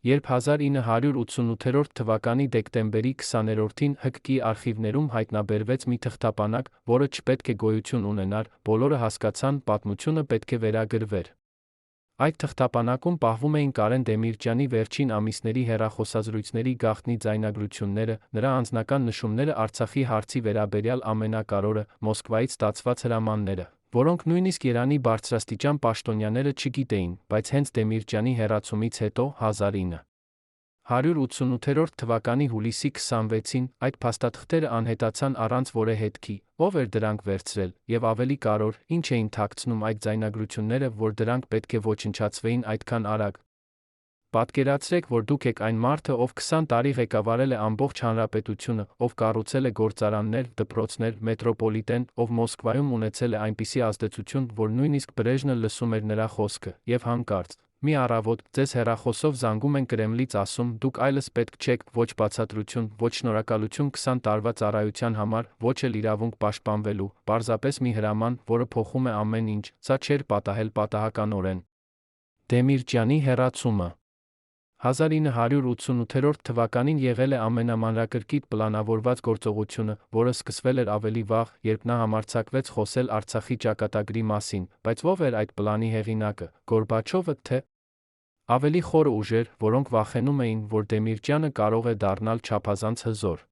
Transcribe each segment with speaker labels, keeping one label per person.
Speaker 1: Երբ 1988 թվականի դեկտեմբերի 20-ին ՀԿԿ-ի արխիվներում հայտնաբերվեց մի թղթապանակ, որը չպետք է գոյություն ունենար, բոլորը հասկացան, պատմությունը պետք է վերագրվեր։ Այդ թղթապանակում պահվում էին Կարեն Դեմիրճյանի վերջին ամիսների հեռախոսազրույցների գաղտնի ձայնագրությունները, նրա անձնական նշումները Արցախի հարցի վերաբերյալ ամենակարևորը՝ Մոսկվայից ստացված հրամանները, որոնք նույնիսկ Երանի բարձրաստիճան պաշտոնյաները չգիտեին, բայց հենց Դեմիրճյանի հեռացումից հետո 1988 թվականի հուլիսի 26-ին այդ փաստաթղթերը անհետացան առանց որևէ հետքի, ով էր դրանք վերցրել, եւ ավելի կարևոր, ինչ էին թաքցնում այդ ձայնագրությունները, որ դրանք պետք է ոչնչացվեին այդքան արագ։ Պատկերացրեք, որ դուք եք այն մարդը, ով 20 տարի ղեկավարել է ամբողջ հանրապետությունը, ով կառուցել է գործարաններ, դպրոցներ, մետրոպոլիտեն, ով Մոսկվայում ունեցել է այնպիսի ազդեցություն, որ նույնիսկ Բրեժնևը լսում էր նրա խոսքը, եւ հանկարծ, մի առավոտ, ձեզ հեռախոսով զանգում են Կրեմլից ասում, դուք այլևս պետք չեք, ոչ բացատրություն, ոչ շնորհակալություն 20 տարվա ծառայության համար, ոչ էլ իրավունք պաշտպանվելու, պարզապես մի հրաման, որը փոխում է ամեն ինչ, սա չէր պատահել պատահականորեն։ Դեմիրճյանի հեռացումը 1988 թվականին եղել է ամենամանրակրկիտ պլանավորված գործողությունը, որը սկսվել էր ավելի վաղ, երբ նա համարձակվեց խոսել Արցախի ճակատագրի մասին, բայց ով էր այդ պլանի հեղինակը, Գորբաչովը, թե ավելի խորը ուժեր, որոնք վախենում էին, որ Դեմիրճյանը կարող է դառնալ չափազանց հզոր։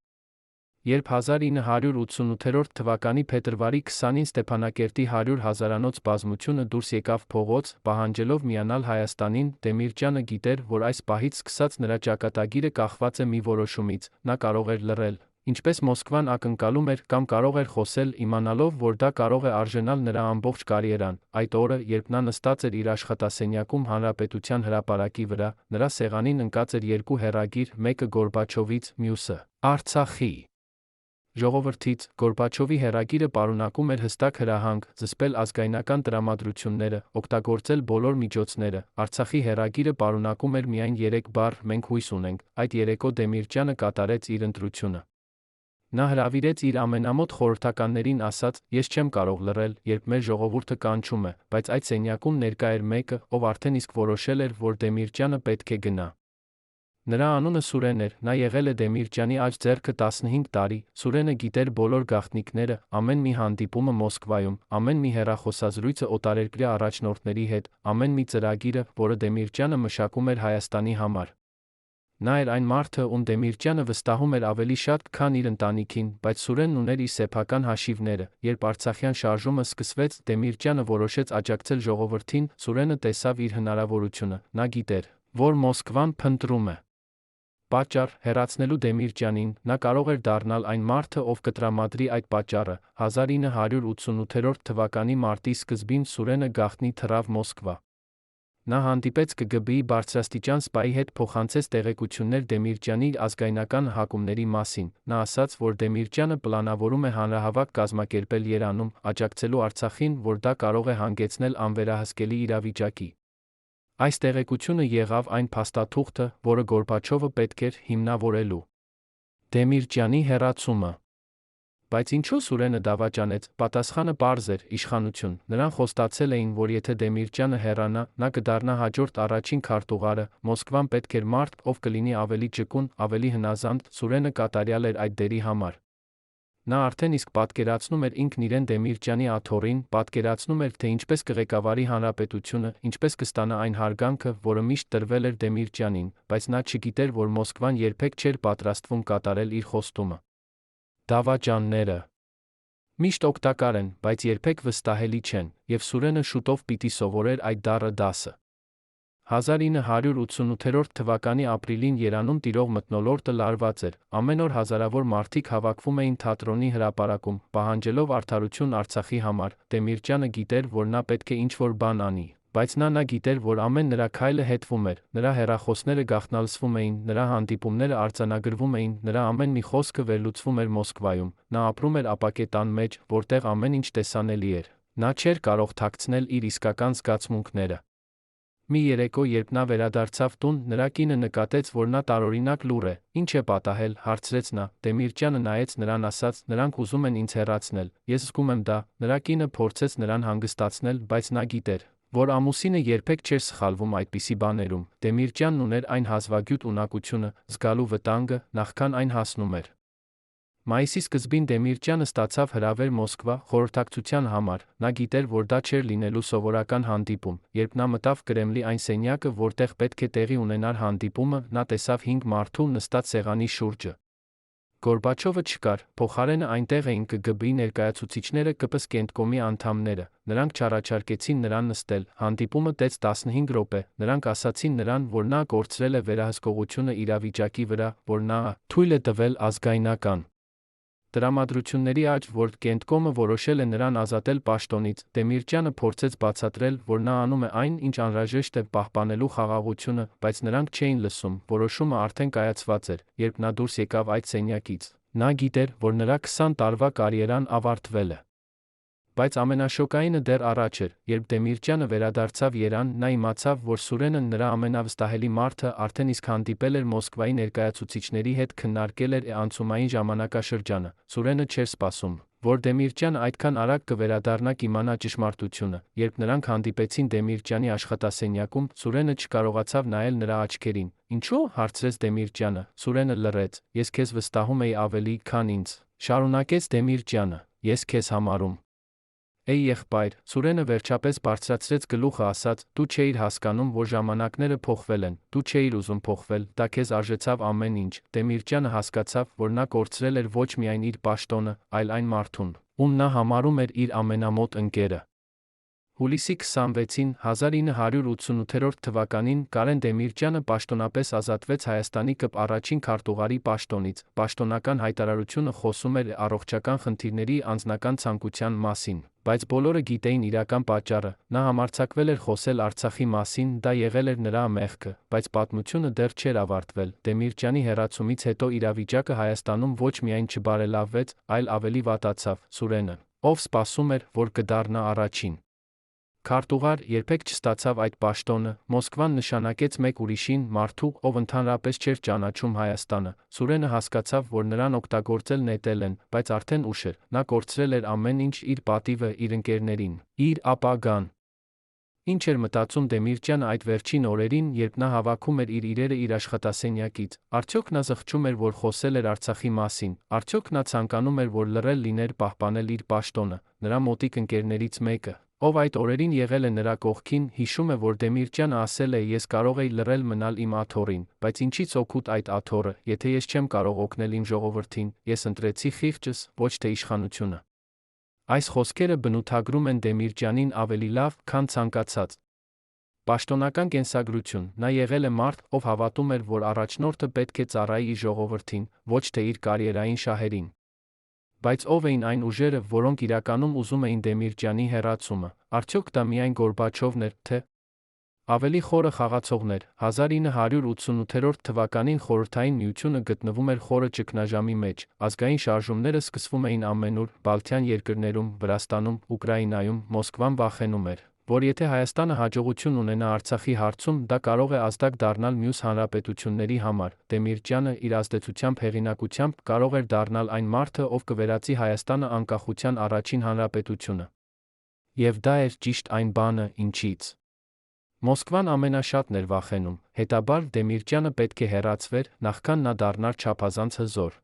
Speaker 1: Երբ 1988 թվականի փետրվարի 20-ին Ստեփանակերտի 100 հազարանոց բազմությունը դուրս եկավ փողոց, պահանջելով միանալ Հայաստանին, Դեմիրճյանը գիտեր, որ այս պահից սկսած նրա ճակատագիրը կախված է մի որոշումից, նա կարող էր լռել, ինչպես Մոսկվան ակնկալում էր, կամ կարող էր խոսել, իմանալով, որ դա կարող է արժանալ նրա ամբողջ կարիերան։ Այդ օրը, երբ նա նստած էր իր աշխատասենյակում Հանրապետության հրապարակի վրա, նրա սեղանին ընկած էր երկու հեռագիր, մեկը Գորբաչովից, մյուսը Արցախի ժողովրդից։ Գորբաչովի հեռագիրը պարունակում էր հստակ հրահանգ՝ զսպել ազգայնական տրամադրությունները, օգտագործել բոլոր միջոցները։ Արցախի հեռագիրը պարունակում էր միայն 3 բառ՝ մենք հույս ունենք։ Այդ երեկո Դեմիրճյանը կատարեց իր ընտրությունը։ Նա հրավիրեց իր ամենամոտ խորհրդականներին, ասաց. «Ես չեմ կարող լռել, երբ մեր ժողովուրդը կանչում է», բայց այդ սենյակում ներկա էր մեկը, ով արդեն իսկ որոշել էր, որ Դեմիրճյանը պետք է գնա։ Նրա անունը Սուրեն էր, նա եղել է Դեմիրճյանի աջ ձեռքը 15 տարի, Սուրենը գիտեր բոլոր գաղտնիքները, ամեն մի հանդիպումը Մոսկվայում, ամեն մի հեռախոսազրույցը օտարերկրյա առաջնորդների հետ, ամեն մի ծրագիրը, որը Դեմիրճյանը մշակում էր Հայաստանի համար։ Նա էր այն մարդը, ում Դեմիրճյանը վստահում էր ավելի շատ, քան իր ընտանիքին, բայց Սուրենն ուներ իր սեփական հաշիվները։ Երբ Արցախյան շարժումը սկսվեց, Դեմիրճյանը որոշեց աջակցել ժողովրդին, Սուրենը տեսավ իր հնարավորությունը, նա գիտեր, որ Մոսկվան փնտրում է պատճառ հեռացնելու Դեմիրճյանին, նա կարող էր դառնալ այն մարդը, ով կտրամադրի այդ պատճառը։ 1988 թվականի մարտի սկզբին Սուրենը գաղտնի թռավ Մոսկվա։ Նա հանդիպեց ԿԳԲ-ի բարձրաստիճան սպայի հետ, փոխանցեց տեղեկություններ Դեմիրճյանի ազգայնական հակումների մասին։ Նա ասաց, որ Դեմիրճյանը պլանավորում է հանրահավաք կազմակերպել Երանում, աջակցելու Արցախին, որ դա կարող է հանգեցնել անվերահսկելի իրավիճակի։ Այս տեղեկությունը եղավ այն փաստաթուղթը, որը Գորբաչովը պետք էր հիմնավորելու Դեմիրճյանի հեռացումը։ Բայց ինչու Սուրենը դավաճանեց, պատասխանը պարզ էր՝ իշխանություն։ Նրան խոստացել էին, որ եթե Դեմիրճյանը հեռանա, նա կդառնա հաջորդ առաջին քարտուղարը, Մոսկվան պետք էր մարդ, ով կլինի ավելի ճկուն, ավելի հնազանդ, Սուրենը կատարյալ էր այդ դերի համար։ Նա արդեն իսկ պատկերացնում էր ինքն իրեն Դեմիրճյանի աթոռին, պատկերացնում էր, թե ինչպես կղեկավարի հանրապետությունը, ինչպես կստանա այն հարգանքը, որը միշտ տրվել էր Դեմիրճյանին, բայց նա չգիտեր, որ Մոսկվան երբեք չէր պատրաստվում կատարել իր խոստումը։ Դավաճանները միշտ օգտակար են, բայց երբեք վստահելի չեն, եւ Սուրենը շուտով պիտի սովորեր այդ դառը դասը։ 1988 թվականի ապրիլին Երանում տիրող մթնոլորտը լարված էր, ամեն օր հազարավոր մարդիկ հավաքվում էին թատրոնի հրապարակում, պահանջելով արդարություն Արցախի համար։ Դեմիրճյանը գիտեր, որ նա պետք է ինչ-որ բան անի, բայց նա գիտեր, որ ամեն նրա քայլը հետվում էր, նրա հեռախոսները գաղտնալսվում էին, նրա հանդիպումները արձանագրվում էին, նրա ամեն մի խոսքը վերլուծվում էր Մոսկվայում։ Նա ապրում էր ապակե տան մեջ, որտեղ ամեն ինչ տեսանելի էր։ Նա չէր կարող թաքցնել իր իսկական զգացմունքները։ Մի երեկո, երբ նա վերադարձավ տուն, նրա կինը նկատեց, որ նա տարօրինակ լուռ է։ «Ինչ է պատահել», հարցրեց նա։ Դեմիրճյանը նայեց նրան, ասաց. «Նրանք ուզում են ինձ հեռացնել, ես զգում եմ դա»։ Նրա կինը փորձեց նրան հանգստացնել, բայց նա գիտեր, Որ ամուսինը երբեք չէր սխալվում այդպիսի բաներում, Դեմիրճյանն ուներ այն հազվագյուտ ունակությունը, զգալու վտանգը, նախքան այն հասնում էր։ Մայիսի սկզբին Դեմիրճյանը ստացավ հրավեր Մոսկվա խորհրդակցության համար, նա գիտեր, որ դա չէր լինելու սովորական հանդիպում, երբ նա մտավ Կրեմլի այն սենյակը, որտեղ պետք է տեղի ունենար հանդիպումը, նա տեսավ 5 մարդու նստած սեղանի շուրջը։ Գորբաչովը չկար, փոխարենը այնտեղ էին ԿԳԲ-ի ներկայացուցիչները ԿՊՍ կենտկոմի անդամները, նրանք չառաջարկեցին նրան նստել, հանդիպումը տևեց 15 րոպե, նրանք ասացին նրան, որ նա կորցրել է վերահսկողությունը իրավիճակի վրա, որ նա թույլ է տվել ազգայնական տրամադրությունների աճ, որ կենտկոմը որոշել է նրան ազատել պաշտոնից, Դեմիրճյանը փորձեց բացատրել, որ նա անում է այն, ինչ անհրաժեշտ է պահպանելու խաղաղությունը, բայց նրանք չէին լսում, որոշումը արդեն կայացված էր, երբ նա դուրս եկավ այդ սենյակից։ Նա գիտեր, որ նրա 20 տարվա կարիերան ավարտվել է։ Բայց ամենաշոկայինը դեռ առաջ էր, երբ Դեմիրճյանը վերադարձավ Երևան, նա իմացավ, որ Սուրենը նրա ամենավստահելի մարդը արդեն իսկ հանդիպել էր Մոսկվայի ներկայացուցիչների հետ քննարկել էր անցումային ժամանակաշրջանը, Սուրենը չէր սպասում, որ Դեմիրճյանը այդքան արագ կվերադառնա կիմանա ճշմարտությունը, երբ նրանք հանդիպեցին Դեմիրճյանի աշխատասենյակում, Սուրենը չկարողացավ նայել նրա աչքերին։ Ինչու՞, հարցրեց Դեմիրճյանը, Սուրենը լռեց, ես քեզ վստահում էի ավելի, քան ինձ, շարունակեց Դեմիրճյանը, ես քեզ համարում Էй եղբայր, Սուրենը վերջապես բարձրացրեց գլուխը ասաց, դու չէիր հասկանում, որ ժամանակները փոխվել են, դու չէիր ուզում փոխվել, դա քեզ արժեցավ ամեն ինչ, Դեմիրճյանը հասկացավ, որ նա կորցրել էր ոչ միայն իր պաշտոնը, այլ այն մարդուն, ում նա համարում էր իր ամենամոտ ընկերը։ Հուլիսի 26-ին 1988 թվականին Կարեն Դեմիրճյանը պաշտոնապես ազատվեց Հայաստանի ԿՊ առաջին քարտուղարի պաշտոնից, պաշտոնական հայտարարությունը խոսում էր առողջական խնդիրների անձնական ցանկության մասին, բայց բոլորը գիտեին իրական պատճառը, նա համարձակվել էր խոսել Արցախի մասին, դա եղել էր նրա մեղքը, բայց պատմությունը դեռ չէր ավարտվել, Դեմիրճյանի հեռացումից հետո իրավիճակը Հայաստանում ոչ միայն չբարելավվեց, այլ ավելի վատացավ, Սուրենը, ով սպասում էր, որ կդառնա առաջին քարտուղար, երբեք չստացավ այդ պաշտոնը, Մոսկվան նշանակեց մեկ ուրիշին, մարդու, ով ընդհանրապես չէր ճանաչում Հայաստանը, Սուրենը հասկացավ, որ նրան օգտագործել նետել են, բայց արդեն ուշ էր, նա կորցրել էր ամեն ինչ, իր պատիվը, իր ընկերներին, իր ապագան։ Ինչ էր մտածում Դեմիրճյանը այդ վերջին օրերին, երբ նա հավաքում էր իր իրերը իր աշխատասենյակից, արդյոք նա զղջում էր, որ խոսել էր Արցախի մասին, արդյոք նա ցանկանում էր, որ լռել լիներ պահպանել իր պաշտոնը, նրա մոտիկ ընկերներից մեկը, ով այդ օրերին եղել է նրա կողքին, հիշում է, որ Դեմիրճյանը ասել է, ես կարող էի լռել մնալ իմ աթոռին, բայց ինչից օգուտ այդ աթոռը, եթե ես չեմ կարող օգնել իմ ժողովրդին, ես ընտրեցի խիղճս, ոչ թե իշխանությունը։ Այս խոսքերը բնութագրում են Դեմիրճյանին ավելի լավ, քան ցանկացած պաշտոնական կենսագրություն, նա եղել է մարդ, ով հավատում էր, որ առաջնորդը պետք է ծառայի իր ժողովրդին, ոչ թե իր կարիերային շահերին։ Բայց ով էին այն ուժերը, որոնք իրականում ուզում էին Դեմիրճյանի հեռացումը, արդյոք դա միայն Գորբաչովն էր, թե ավելի խորը խաղացողներ, 1988 թվականին Խորհրդային Միությունը գտնվում էր խորը ճգնաժամի մեջ, ազգային շարժումները սկսվում էին ամենուր, Բալթյան երկրներում, Վրաստանում, Ուկրաինայում, Մոսկվան վախենում էր, որ եթե Հայաստանը հաջողություն ունենա Արցախի հարցում, դա կարող է ազդակ դառնալ մյուս հանրապետությունների համար, Դեմիրճյանը իր ազդեցությամբ հեղինակությամբ կարող էր դառնալ այն մարդը, ով կվերածի Հայաստանը անկախության առաջին հանրապետությունը։ Եվ դա էր ճիշտ այն բանը, ինչից Մոսկվան ամենաշատն էր վախենում, հետաբար Դեմիրճյանը պետք է հեռացվեր, նախքան նա դառնար չափազանց հզոր։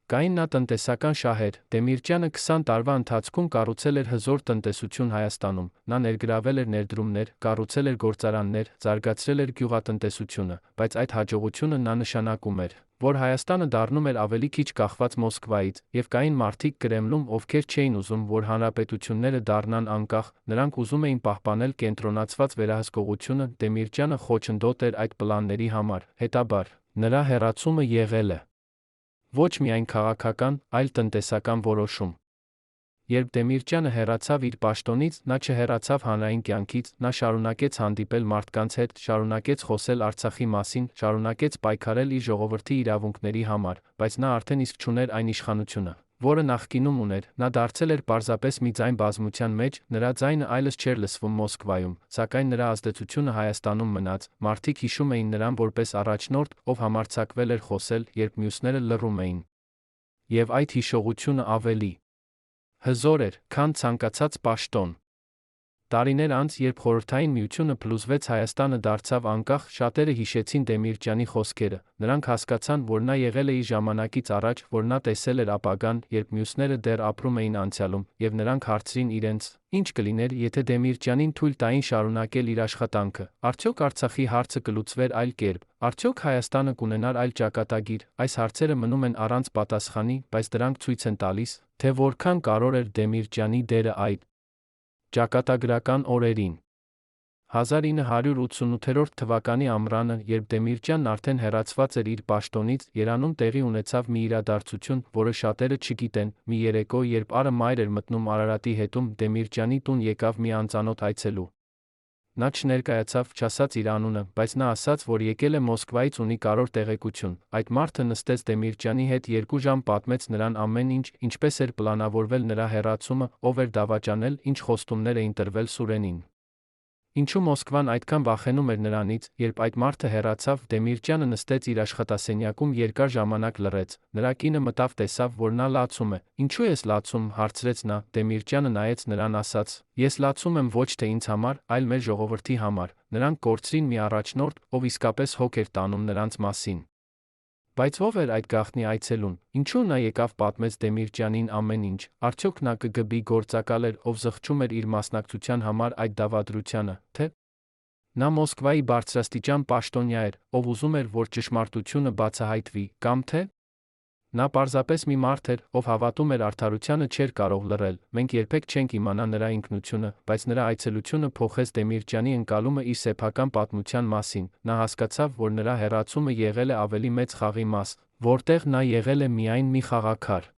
Speaker 1: Կային նա տնտեսական շահեր, Դեմիրճյանը 20 տարվա ընթացքում կառուցել էր հզոր տնտեսություն Հայաստանում, նա ներգրավել էր ներդրումներ, կառուցել էր գործարաններ, զարգացրել էր գյուղատնտեսությունը, բայց այդ հաջողությունը նա նշանակում էր, որ Հայաստանը դառնում էր ավելի քիչ կախված Մոսկվայից, եւ կային մարդիկ Կրեմլում, ովքեր չէին ուզում, որ հանրապետությունները դառնան անկախ, նրանք ուզում էին պահպանել կենտրոնացված վերահսկողությունը, Դեմիրճյանը խոչընդոտ էր այդ պլանների համար, հետաբար, նրա հեռացումը եղել է ոչ միայն քաղաքական, այլ տնտեսական որոշում։ Երբ Դեմիրճյանը հեռացավ իր պաշտոնից, նա չհեռացավ հանրային կյանքից, նա շարունակեց հանդիպել մարդկանց հետ, շարունակեց խոսել Արցախի մասին, շարունակեց պայքարել իր ժողովրդի իրավունքների համար, բայց նա արդեն իսկ չուներ այն իշխանությունը, որը նախկինում ուներ, նա դարձել էր պարզապես մի ձայն բազմության մեջ, նրա ձայնը այլևս չէր լսվում Մոսկվայում, սակայն նրա ազդեցությունը Հայաստանում մնաց, մարդիկ հիշում էին նրան որպես առաջնորդ, ով համարձակվել էր խոսել, երբ մյուսները լռում էին։ Եվ այդ հիշողությունը ավելի հզոր էր, քան ցանկացած պաշտոն։ Տարիներ անց, երբ Խորհրդային Միությունը փլուզվեց, Հայաստանը դարձավ անկախ, շատերը հիշեցին Դեմիրճյանի խոսքերը, նրանք հասկացան, որ նա եղել է իր ժամանակից առաջ, որ նա տեսել էր ապագան, երբ մյուսները դեռ ապրում էին անցյալում, եւ նրանք հարցրին իրենց. ինչ կլիներ, եթե Դեմիրճյանին թույլ տային շարունակել իր աշխատանքը, արդյոք Արցախի հարցը կլուծվեր այլ կերպ, արդյոք Հայաստանը կունենար այլ ճակատագիր, այս հարցերը մնում են առանց պատասխանի, բայց դրանք ցույց են տալիս, թե որքան կարևոր էր Դեմիրճյանի դերը այդ ճակատագրական օրերին։ 1988 թվականի ամռանը, երբ Դեմիրճյանն արդեն հեռացված էր իր պաշտոնից, Երևանում տեղի ունեցավ մի իրադարձություն, որը շատերը չգիտեն, մի երեկո, երբ Արը մայր էր մտնում Արարատի հետում, Դեմիրճյանի տուն եկավ մի անծանոթ այցելու։ Նա չներկայացավ, չասաց իր անունը, բայց նա ասաց, որ եկել է Մոսկվայից, ունի կարևոր տեղեկություն։ Այդ մարդը նստեց Դեմիրճյանի հետ 2 ժամ, պատմեց նրան ամեն ինչ, ինչպես էր պլանավորվել նրա հեռացումը, ով էր դավաճանել, ինչ խոստումներ էին տրվել Սուրենին։ Ինչու Մոսկվան այդքան վախենում էր նրանից, երբ այդ մարդը հեռացավ, Դեմիրճյանը նստեց իր աշխատասենյակում երկար ժամանակ լռեց, նրա կինը մտավ, տեսավ, որ նա լացում է։ Ինչու ես լացում, հարցրեց նա, Դեմիրճյանը նայեց նրան, ասաց. ես լացում եմ ոչ թե ինձ համար, այլ մեր ժողովրդի համար, նրանք կորցրին մի առաջնորդ, ով իսկապես հոգ էր տանում նրանց մասին։ Բայց ով էր այդ գաղտնի այցելուն, ինչու նա եկավ, պատմեց Դեմիրճյանին ամեն ինչ, արդյոք նա ԿԳԲ-ի գործակալ էր, ով զղջում էր իր մասնակցության համար այդ դավադրությանը, թե նա Մոսկվայի բարձրաստիճան պաշտոնյա էր, ով ուզում էր, որ ճշմարտությունը բացահայտվի, կամ թե նա պարզապես մի մարդ էր, ով հավատում էր արդարությանը, չէր կարող լռել, մենք երբեք չենք իմանա նրա ինքնությունը, բայց նրա այցելությունը փոխեց Դեմիրճյանի ընկալումը իր սեփական պատմության մասին, նա հասկացավ, որ նրա հեռացումը եղել է ավելի մեծ խաղի մաս, որտեղ նա եղել է միայն մի խաղաքար։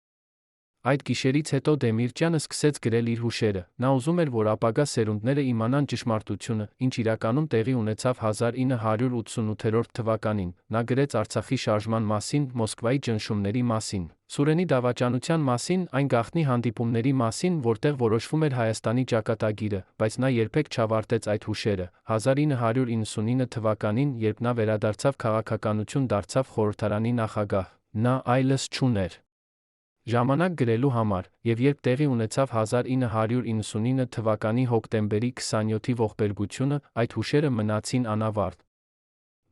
Speaker 1: Այդ գիշերից հետո Դեմիրճյանը սկսեց գրել իր հուշերը, նա ուզում էր, որ ապագա սերունդները իմանան ճշմարտությունը, ինչ իրականում տեղի ունեցավ 1988 թվականին, նա գրեց Արցախի շարժման մասին, Մոսկվայի ճնշումների մասին, Սուրենի դավաճանության մասին, այն գաղտնի հանդիպումների մասին, որտեղ որոշվում էր Հայաստանի ճակատագիրը, բայց նա երբեք չավարտեց այդ հուշերը։ 1999 թվականին, երբ նա վերադարձավ քաղաքականություն, դարձավ խորհրդարանի նախագահ, նա այլս չուներ ժամանակ գրելու համար, եւ երբ տեղի ունեցավ 1999 թվականի հոկտեմբերի 27-ի ողբերգությունը, այդ հուշերը մնացին անավարտ։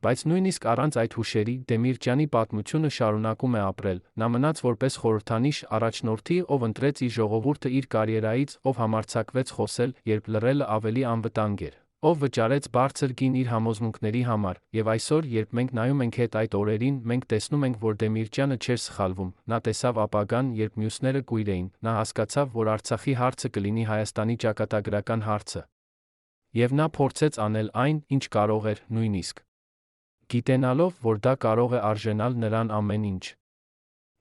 Speaker 1: Բայց նույնիսկ առանց այդ հուշերի, Դեմիրճյանի պատմությունը շարունակում է ապրել, նա մնաց որպես խորհրդանիշ, առաջնորդի, ով ընտրեց իր ժողովուրդը իր կարիերայից, ով համարձակվեց խոսել, երբ լռելը ավելի անվտանգ էր, ով վճարեց բարձր գին իր համոզմունքների համար, եւ այսօր, երբ մենք նայում ենք հետ այդ օրերին, մենք տեսնում ենք, որ Դեմիրճյանը չէր սխալվում, նա տեսավ ապագան, երբ մյուսները կույր էին, նա հասկացավ, որ Արցախի հարցը կլինի Հայաստանի ճակատագրական հարցը։ Եվ նա փորձեց անել այն, ինչ կարող էր, նույնիսկ գիտենալով, որ դա կարող է արժենալ նրան ամեն ինչ։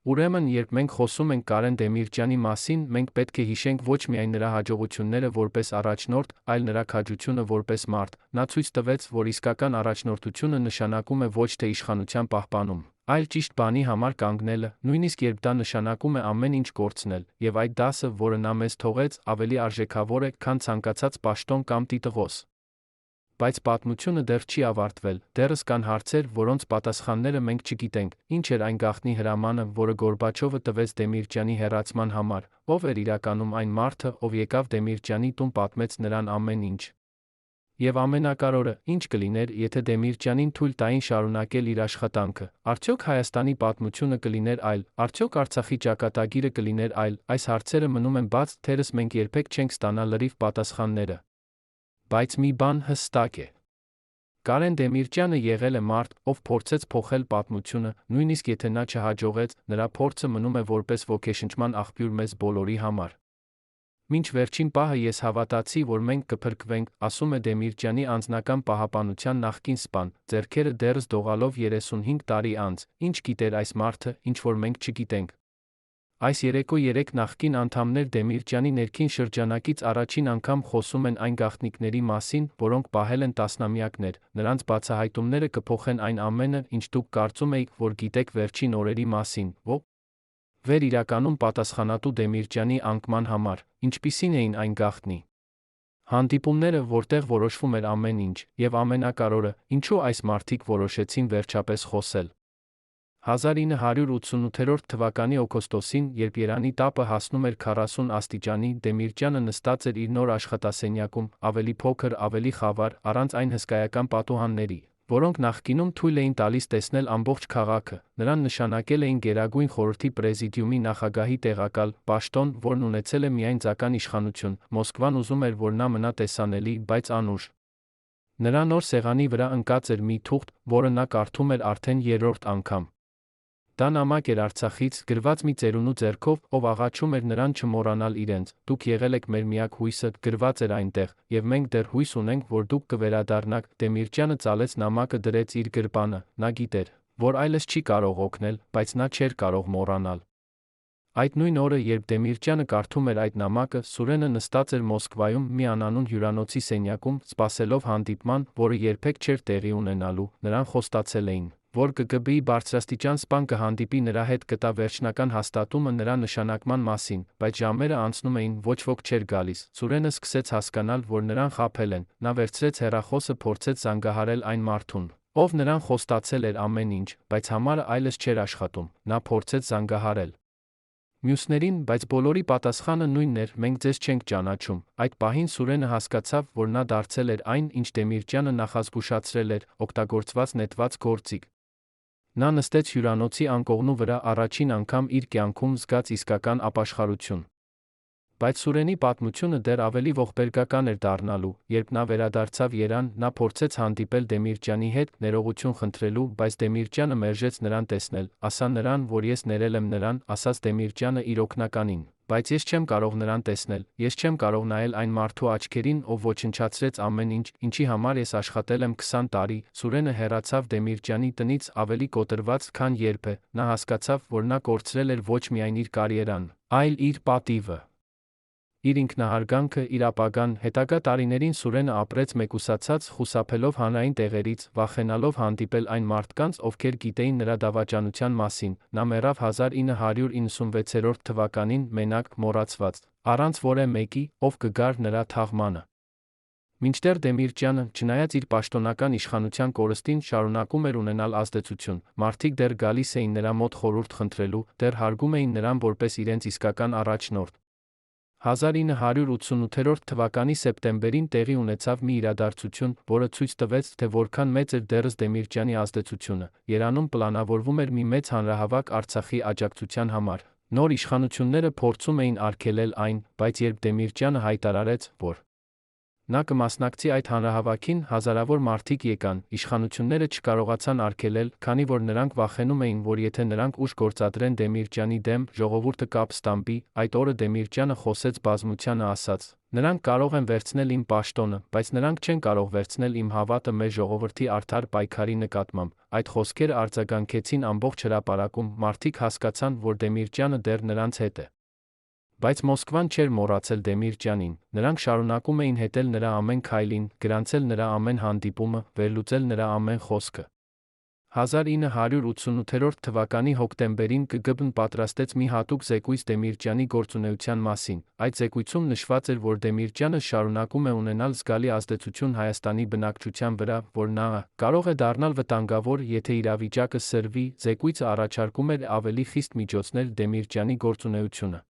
Speaker 1: Ուրեմն, երբ մենք խոսում ենք Կարեն Դեմիրճյանի մասին, մենք պետք է հիշենք ոչ միայն նրա հաջողությունները որպես առաջնորդ, այլ նրա քաջությունը որպես մարդ, նա ցույց տվեց, որ իսկական առաջնորդությունը նշանակում է ոչ թե իշխանության պահպանում, այլ ճիշտ բանի համար կանգնելը, նույնիսկ երբ դա նշանակում է ամեն ինչ կորցնել, եւ այդ դասը, որը նա մեզ թողեց, ավելի արժեքավոր է, քան ցանկացած պաշտոն կամ տիտղոս։ Բայց պատմությունը դեռ չի ավարտվել, դեռս կան հարցեր, որոնց պատասխանները մենք չգիտենք, ինչ էր այն գաղտնի հրամանը, որը Գորբաչովը տվեց Դեմիրճյանի հեռացման համար, ով էր իրականում այն մարդը, ով եկավ Դեմիրճյանի տուն, պատմեց նրան ամեն ինչ։ Եվ ամենակարևորը, ինչ կլիներ, եթե Դեմիրճյանին թույլ տային շարունակել իր աշխատանքը, արդյոք Հայաստանի պատմությունը կլիներ այլ, արդյոք Արցախի ճակատագիրը կլիներ այլ, այս հարցերը մնում են բաց, թերս մենք երբեք չենք ստանա լրիվ պատասխանները։ Բայց մի բան հստակ է. Կարեն Դեմիրճյանը եղել է մարդ, ով փորձեց փոխել պատմությունը, նույնիսկ եթե նա չհաջողեց, նրա փորձը մնում է որպես ոգեշնչման աղբյուր մեզ բոլորի համար։ Մինչ վերջին պահը ես հավատացի, որ մենք կփրկվենք, ասում է Դեմիրճյանի անձնական պահապանության նախկին սպան, ձեռքերը դեռս դողալով 35 տարի անց, ինչ գիտեր այս մարդը, ինչ որ մենք չգիտենք։ Այս երեկո 3 նախկին անդամներ Դեմիրճյանի ներքին շրջանակից առաջին անգամ խոսում են այն գաղտնիքների մասին, որոնք պահել են տասնամյակներ, նրանց բացահայտումները կփոխեն այն ամենը, ինչ դուք կարծում էիք, որ գիտեք վերջին օրերի մասին, վեր իրականում պատասխանատու Դեմիրճյանի անկման համար, ինչպիսին էին այն գաղտնի հանդիպումները, որտեղ որոշվում էր ամեն ինչ, եւ ամենակարևորը, ինչու այս մարդիկ որոշեցին վերջապես խոսել։ 1988 թվականի օգոստոսին, երբ Երանի տապը հասնում էր 40 աստիճանի, Դեմիրճյանը նստած էր իր նոր աշխատասենյակում, ավելի փոքր, ավելի խավար, առանց այն հսկայական պատուհանների, որոնք նախկինում թույլ էին տալիս տեսնել ամբողջ քաղաքը, նրան նշանակել էին Գերագույն խորհրդի պրեզիդիումի նախագահի տեղակալ, պաշտոն, որն ունեցել է միայն ձական իշխանություն, Մոսկվան ուզում էր, որ նա մնա տեսանելի, բայց անուշ։ Նրա նոր սեղանի վրա ընկած էր մի թուղթ, որը նա կարդում էր արդեն երրորդ անգամ։ Դա նամակ էր Արցախից, գրված մի ծերունու ձեռքով, ով աղաչում էր նրան չմոռանալ իրենց, դուք եղել եք մեր միակ հույսը, գրված էր այնտեղ, եւ մենք դեռ հույս ունենք, որ դուք կվերադառնաք։ Դեմիրճյանը ծալեց նամակը, դրեց իր գրպանը, նա գիտեր, որ այլս չի կարող օգնել, բայց նա չէր կարող մոռանալ։ Այդ նույն օրը, երբ Դեմիրճյանը կարդում էր այդ նամակը, Սուրենը նստած էր Մոսկվայում մի անանուն հյուրանոցի սենյակում, սպասելով հանդիպման, որը երբեք չէր տեղի ունենալու, նրան խոստացել էին, որ ԿԳԲ-ի բարձրաստիճան սպան կհանդիպի նրա հետ, կտա վերջնական հաստատումը նրա նշանակման մասին, բայց ժամերը անցնում էին, ոչ ոք չէր գալիս։ Սուրենը սկսեց հասկանալ, որ նրան խաբել են, նա վերցրեց հեռախոսը, փորձեց զանգահարել այն մարդուն, ով նրան խոստացել էր ամեն ինչ, բայց համարը այլևս չէր աշխատում, նա փորձեց զանգահարել մյուսներին, բայց բոլորի պատասխանը նույնն էր՝ մենք ձեզ չենք ճանաչում։ Այդ պահին Սուրենը հասկացավ, որ նա դարձել էր այն, ինչ Դեմիրճյանը նախազգուշացրել էր, օգտագործված նետված գործիք։ Նա նստեց հյուրանոցի անկողնու վրա, առաջին անգամ իր կյանքում զգաց իսկական ապաշխարություն։ Բայց Սուրենի պատմությունը դեռ ավելի ողբերգական էր դառնալու, երբ նա վերադարձավ Երան, նա փորձեց հանդիպել Դեմիրճյանի հետ, ներողություն խնդրելու, բայց Դեմիրճյանը մերժեց նրան տեսնել, ասա նրան, որ ես ներել եմ նրան, ասաց Դեմիրճյանը իր օգնականին, բայց ես չեմ կարող նրան տեսնել, ես չեմ կարող նայել այն մարդու աչքերին, ով ոչնչացրեց ամեն ինչ, ինչի համար ես աշխատել եմ 20 տարի։ Սուրենը հեռացավ Դեմիրճյանի տնից ավելի կոտրված, քան երբևէ, նա հասկացավ, որ նա կորցրել էր ոչ միայն իր կարիերան, այլ իր պատիվը, իր ինքնահարգանքը, իր ապագան։ Հետագա տարիներին Սուրենը ապրեց մեկուսացած, խուսափելով հանրային տեղերից, վախենալով հանդիպել այն մարդկանց, ովքեր գիտեին նրա դավաճանության մասին։ Նա մեռավ 1996 թվականին, մենակ, մոռացված, առանց որևէ մեկի, ով կգար նրա թաղմանը։ Մինչդեռ Դեմիրճյանը, չնայած իր պաշտոնական իշխանության կորստին, շարունակում էր ունենալ ազդեցություն, մարդիկ դեռ գալիս էին նրա մոտ խորհուրդ խնդրելու, դեռ հարգում էին նրան որպես իրենց իսկական առաջնորդ։ 1988 թվականի սեպտեմբերին տեղի ունեցավ մի իրադարձություն, որը ցույց տվեց, թե որքան մեծ էր դեռս Դեմիրճյանի ազդեցությունը։ Երանում պլանավորվում էր մի մեծ հանրահավաք Արցախի աջակցության համար։ Նոր իշխանությունները փորձում էին արգելել այն, բայց երբ Դեմիրճյանը հայտարարեց, որ նա կմասնակցի այդ հանրահավաքին, հազարավոր մարդիկ եկան, իշխանությունները չկարողացան արգելել, քանի որ նրանք վախենում էին, որ եթե նրանք ուժ գործադրեն Դեմիրճյանի դեմ, ժողովուրդը կապ ստամբի։ Այդ օրը Դեմիրճյանը խոսեց բազմությանը, ասաց. Նրանք կարող են վերցնել իմ պաշտոնը, բայց նրանք չեն կարող վերցնել իմ հավատը մեր ժողովրդի արդար պայքարի նկատմամբ։ Այդ խոսքերը արձագանքեցին ամբողջ հրապարակում, մարդիկ հասկացան, որ Դեմիրճյանը դեռ նրանց հետ է։ Բայց Մոսկվան չէր մոռացել Դեմիրճյանին, նրանք շարունակում էին հետել նրա ամեն քայլին, գրանցել նրա ամեն հանդիպումը, վերլուծել նրա ամեն խոսքը։ 1988 թվականի հոկտեմբերին ԿԳԲ-ն պատրաստեց մի հատուկ զեկույց Դեմիրճյանի գործունեության մասին։ Այդ զեկույցում նշված էր, որ Դեմիրճյանը շարունակում է ունենալ զգալի ազդեցություն Հայաստանի բնակչության վրա, որ նա կարող է դառնալ վտանգավոր, եթե իրավիճակը սրվի։ Զեկույցը առաջարկում էր ավելի խիստ միջոցներ Դեմիրճյանի գործունեությունը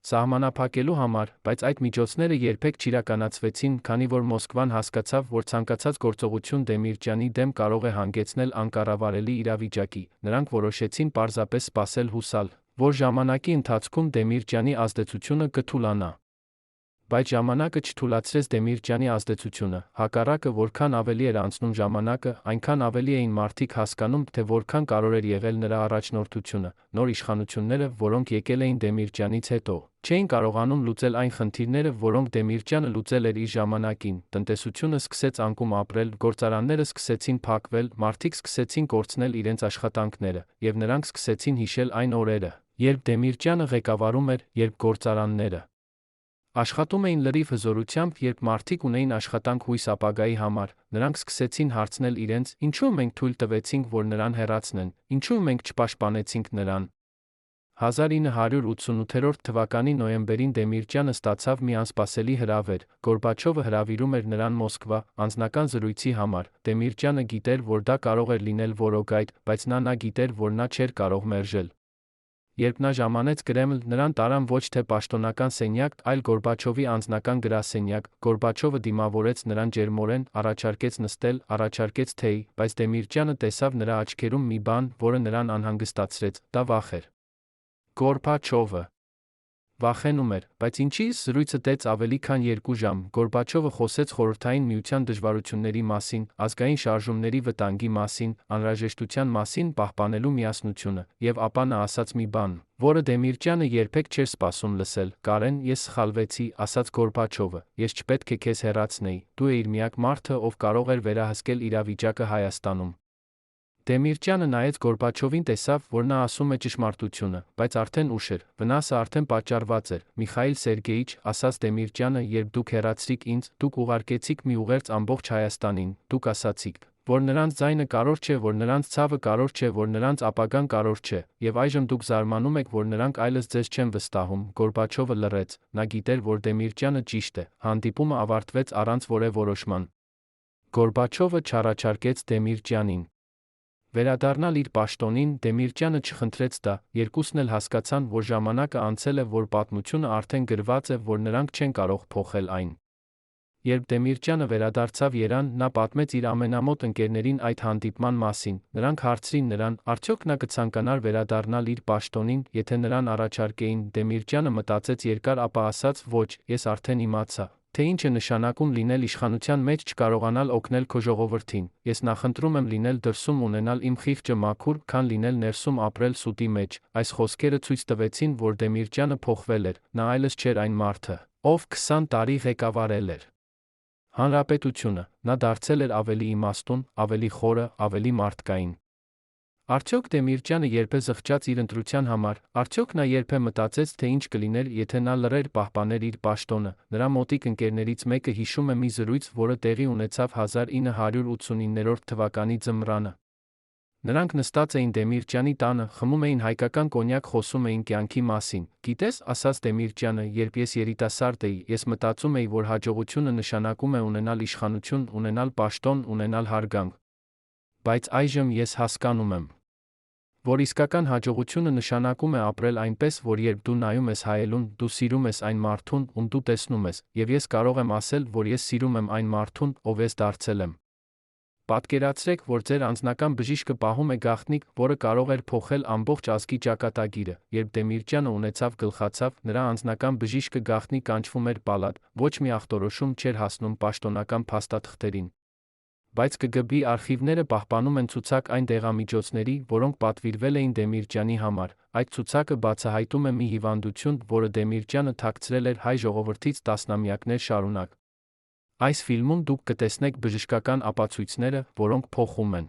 Speaker 1: սահմանափակելու համար, բայց այդ միջոցները երբեք չիրականացվեցին, քանի որ Մոսկվան հասկացավ, որ ցանկացած գործողություն Դեմիրճյանի դեմ կարող է հանգեցնել անկառավարելի իրավիճակի։ Նրանք որոշեցին պարզապես սպասել, հուսալ, որ ժամանակի ընթացքում Դեմիրճյանի ազդեցությունը կթուլանա։ Բայց ժամանակը չթուլացրեց Դեմիրճյանի ազդեցությունը, հակառակը, որքան ավելի էր անցնում ժամանակը, այնքան ավելի էին մարդիկ հասկանում, թե որքան կարևոր էր եղել նրա առաջնորդությունը։ Նոր իշխանությունները, որոնք եկել էին Դեմիրճյանից հետո, չէին կարողանում լուծել այն խնդիրները, որոնք Դեմիրճյանը լուծել էր իր ժամանակին։ Տնտեսությունը սկսեց անկում ապրել, գործարանները սկսեցին փակվել, մարդիկ սկսեցին կորցնել իրենց աշխատանքները, եւ նրանք սկսեցին հիշել այն օրերը, երբ Դեմիրճյանը ղեկավարում էր, երբ գործարանները աշխատում էին լրիվ հզորությամբ, երբ մարդիկ ունեին աշխատանք հույս ապագայի համար, նրանք սկսեցին հարցնել իրենց, ինչու մենք թույլ տվեցինք, որ նրան հեռացնեն, ինչու մենք չպաշտպանեցինք նրան։ 1988 թվականի նոյեմբերին Դեմիրճյանը ստացավ մի անսպասելի հրավեր, Գորբաչովը հրավիրում էր նրան Մոսկվա, անձնական զրույցի համար, Դեմիրճյանը գիտեր, որ դա կարող էր լինել որոգայթ, բայց նա գիտեր, որ նա չէր կարող մերժել։ Երբ նա ժամանեց Կրեմլ, նրան տարան ոչ թե պաշտոնական սենյակ, այլ Գորբաչովի անձնական գրասենյակ, Գորբաչովը դիմավորեց նրան ջերմորեն, առաջարկեց նստել, առաջարկեց թեյ, բայց Դեմիրճյանը տեսավ նրա աչքերում մի բան, որը նրան անհանգստացրեց, դա վախ էր։ Գորբաչովը վախենում էր, բայց ինչի՞, զրույցը տեց ավելի քան 2 ժամ, Գորբաչովը խոսեց Խորհրդային Միության դժվարությունների մասին, ազգային շարժումների վտանգի մասին, անհրաժեշտության մասին պահպանելու միասնությունը, եւ ապա նա ասաց մի բան, որը Դեմիրճյանը երբեք չէր սպասում լսել. «Կարեն, ես սխալվեցի», ասաց Գորբաչովը, «ես չպետք է քեզ հեռացնեի, դու էիր միակ մարդը, ով կարող էր վերահսկել իրավիճակը Հայաստանում»։ Դեմիրճյանը նայեց Գորբաչովին, տեսավ, որ նա ասում է ճշմարտությունը, բայց արդեն ուշ էր, վնասը արդեն պատճառված էր։ Միխայիլ Սերգեյիչ, ասաց Դեմիրճյանը, երբ դուք հեռացրիք ինձ, դուք ուղարկեցիք մի ուղերձ ամբողջ Հայաստանին, դուք ասացիք, որ նրանց ձայնը կարևոր չէ, որ նրանց ցավը կարևոր չէ, որ նրանց ապագան կարևոր չէ, եւ այժմ դուք զարմանում եք, որ նրանք այլևս ձեզ չեն վստահում։ Գորբաչովը լռեց, նա գիտեր, որ Դեմիրճյանը ճիշտ է, հանդիպումը ավարտվեց առանց որևէ որոշման։ Գորբաչովը չառաջարկեց Դեմիրճյանին վերադառնալ իր պաշտոնին, Դեմիրճյանը չխնդրեց դա, երկուսն էլ հասկացան, որ ժամանակը անցել է, որ պատմությունը արդեն գրված է, որ նրանք չեն կարող փոխել այն։ Երբ Դեմիրճյանը վերադարձավ Երևան, նա պատմեց իր ամենամոտ ընկերներին այդ հանդիպման մասին, նրանք հարցրին նրան, արդյոք նա կցանկանար վերադառնալ իր պաշտոնին, եթե նրան առաջարկեին, Դեմիրճյանը մտածեց երկար, ապա ասաց, ոչ, ես արդեն իմացա, թե ինչ է նշանակում լինել իշխանության մեջ չկարողանալ օգնել քո ժողովրդին, ես նախընտրում եմ լինել դրսում ունենալ իմ խիղճը մաքուր, քան լինել ներսում ապրել սուտի մեջ։ Այս խոսքերը ցույց տվեցին, որ Դեմիրճյանը փոխվել էր, նա այլևս չէր այն մարդը, ով 20 տարի ղեկավարել էր հանրապետությունը, նա դարձել էր ավելի իմաստուն, ավելի խորը, ավելի մարդկային։ Արդյոք Դեմիրճյանը երբե զղջաց իր ընտրության համար, արդյոք նա երբե մտածեց, թե ինչ կլիներ, եթե նա լռեր, պահպաներ իր պաշտոնը։ Նրա մոտիկ ընկերներից մեկը հիշում է մի զրույց, որը տեղի ունեցավ 1989 թվականի ձմռանը։ Նրանք նստած էին Դեմիրճյանի տանը, խմում էին հայկական կոնյակ, խոսում էին կյանքի մասին։ Գիտես, ասաց Դեմիրճյանը, երբ ես երիտասարդ էի, ես մտածում էի, որ հաջողությունը նշանակում է ունենալ իշխանություն, ունենալ պաշտոն, ունենալ հարգանք։ Բայց այժմ ես հասկանում եմ, որ իսկական հաջողությունը նշանակում է ապրել այնպես, որ երբ դու նայում ես հայելուն, դու սիրում ես այն մարդուն, ում դու տեսնում ես, եւ ես կարող եմ ասել, որ ես սիրում եմ այն մարդուն, ով ես դարձել եմ։ Պատկերացրեք, որ ձեր անձնական բժիշկը պահում է գաղտնիք, որը կարող էր փոխել ամբողջ ազգի ճակատագիրը։ Երբ Դեմիրճյանը ունեցավ գլխացավ, նրա անձնական բժիշկը գաղտնի կանչվում էր պալատ, ոչ մի ախտորոշում չէր հասնում պաշտոնական փաստաթղթերին։ Բայց ԿԳԲ-ի արխիվները պահպանում են ցուցակ այն դեղամիջոցների, որոնք պատվիրվել էին Դեմիրճյանի համար։ Այդ ցուցակը բացահայտում է մի հիվանդություն, որը Դեմիրճյանը թաքցրել էր հայ ժողովրդից տասնամյակներ շարունակ։ Այս ֆիլմում դուք կտեսնեք բժշկական ապացույցները, որոնք փոխում են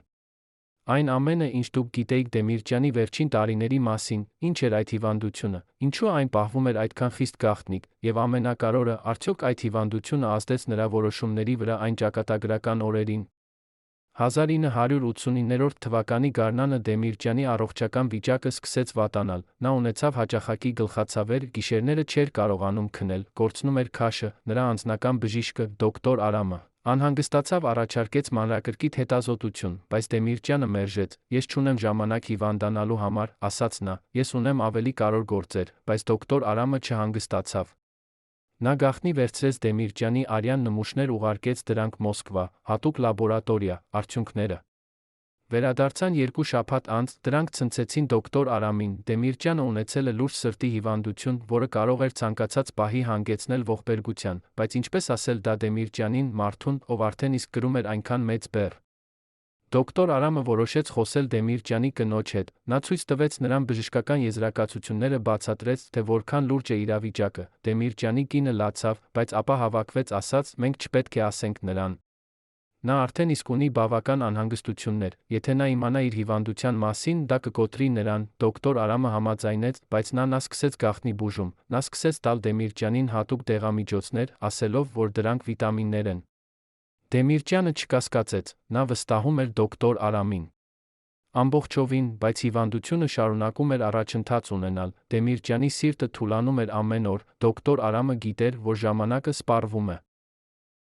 Speaker 1: այն ամենը, ինչ դուք գիտեիք Դեմիրճյանի վերջին տարիների մասին, ինչ էր այդ հիվանդությունը, ինչու այն պահվում էր այդքան խիստ գաղտնիք, եւ ամենակարևորը, արդյոք այդ հիվանդությունը ազդեց նրա որոշումների վրա այն ճակատագրական օրերին։ 1989 թվականի գարնանը Դեմիրճյանի առողջական վիճակը սկսեց վատանալ, նա ունեցավ հաճախակի գլխացավեր, գիշերները չէր կարողանում քնել, կորցնում էր քաշը, նրա անձնական բժիշկը, դոկտոր Արամը, անհանգստացավ, առաջարկեց մանրակրկիտ հետազոտություն, բայց Դեմիրճյանը մերժեց, ես չունեմ ժամանակ հիվանդանալու համար, ասաց նա, ես ունեմ ավելի կարևոր գործեր, բայց դոկտոր Արամը չհանգստացավ։ Նա գաղտնի վերցրեց Դեմիրճյանի արյան նմուշներ, ուղարկեց դրանք Մոսկվա, հատուկ լաբորատորիա, արդյունքները վերադարձան 2 շաբաթ անց, դրանք ցնցեցին դոկտոր Արամին, Դեմիրճյանը ունեցել է լուրջ սրտի հիվանդություն, որը կարող էր ցանկացած պահի հանգեցնել ողբերգության, բայց ինչպես ասել դա Դեմիրճյանին, մարդուն, ով արդեն իսկ կրում էր այնքան մեծ բեռ։ Դոկտոր Արամը որոշեց խոսել Դեմիրճյանի կնոջ հետ, նա ցույց տվեց նրան բժշկական եզրակացությունները, բացատրեց, թե որքան լուրջ է իրավիճակը, Դեմիրճյանի կինը լացավ, բայց ապա հավաքվեց, ասաց, մենք չպետք է ասենք նրան։ Նա արդեն իսկ ունի բավական անհանգստություններ, եթե նա իմանա իր հիվանդության մասին, դա կկոտրի նրան, դոկտոր Արամը համաձայնեց, բայց նա սկսեց գաղտնի բուժում, նա սկսեց տալ Դեմիրճյանին հատուկ դեղամիջոցներ, ասելով, որ դրանք վիտամիններ են։ Դեմիրճյանը չկասկածեց, նա վստահում էր դոկտոր Արամին։ Ամբողջովին, բայց հիվանդությունը շարունակում էր առաջընթաց ունենալ, Դեմիրճյանի սիրտը թուլանում էր ամեն օր, դոկտոր Արամը գիտեր, որ ժամանակը սպառվում է։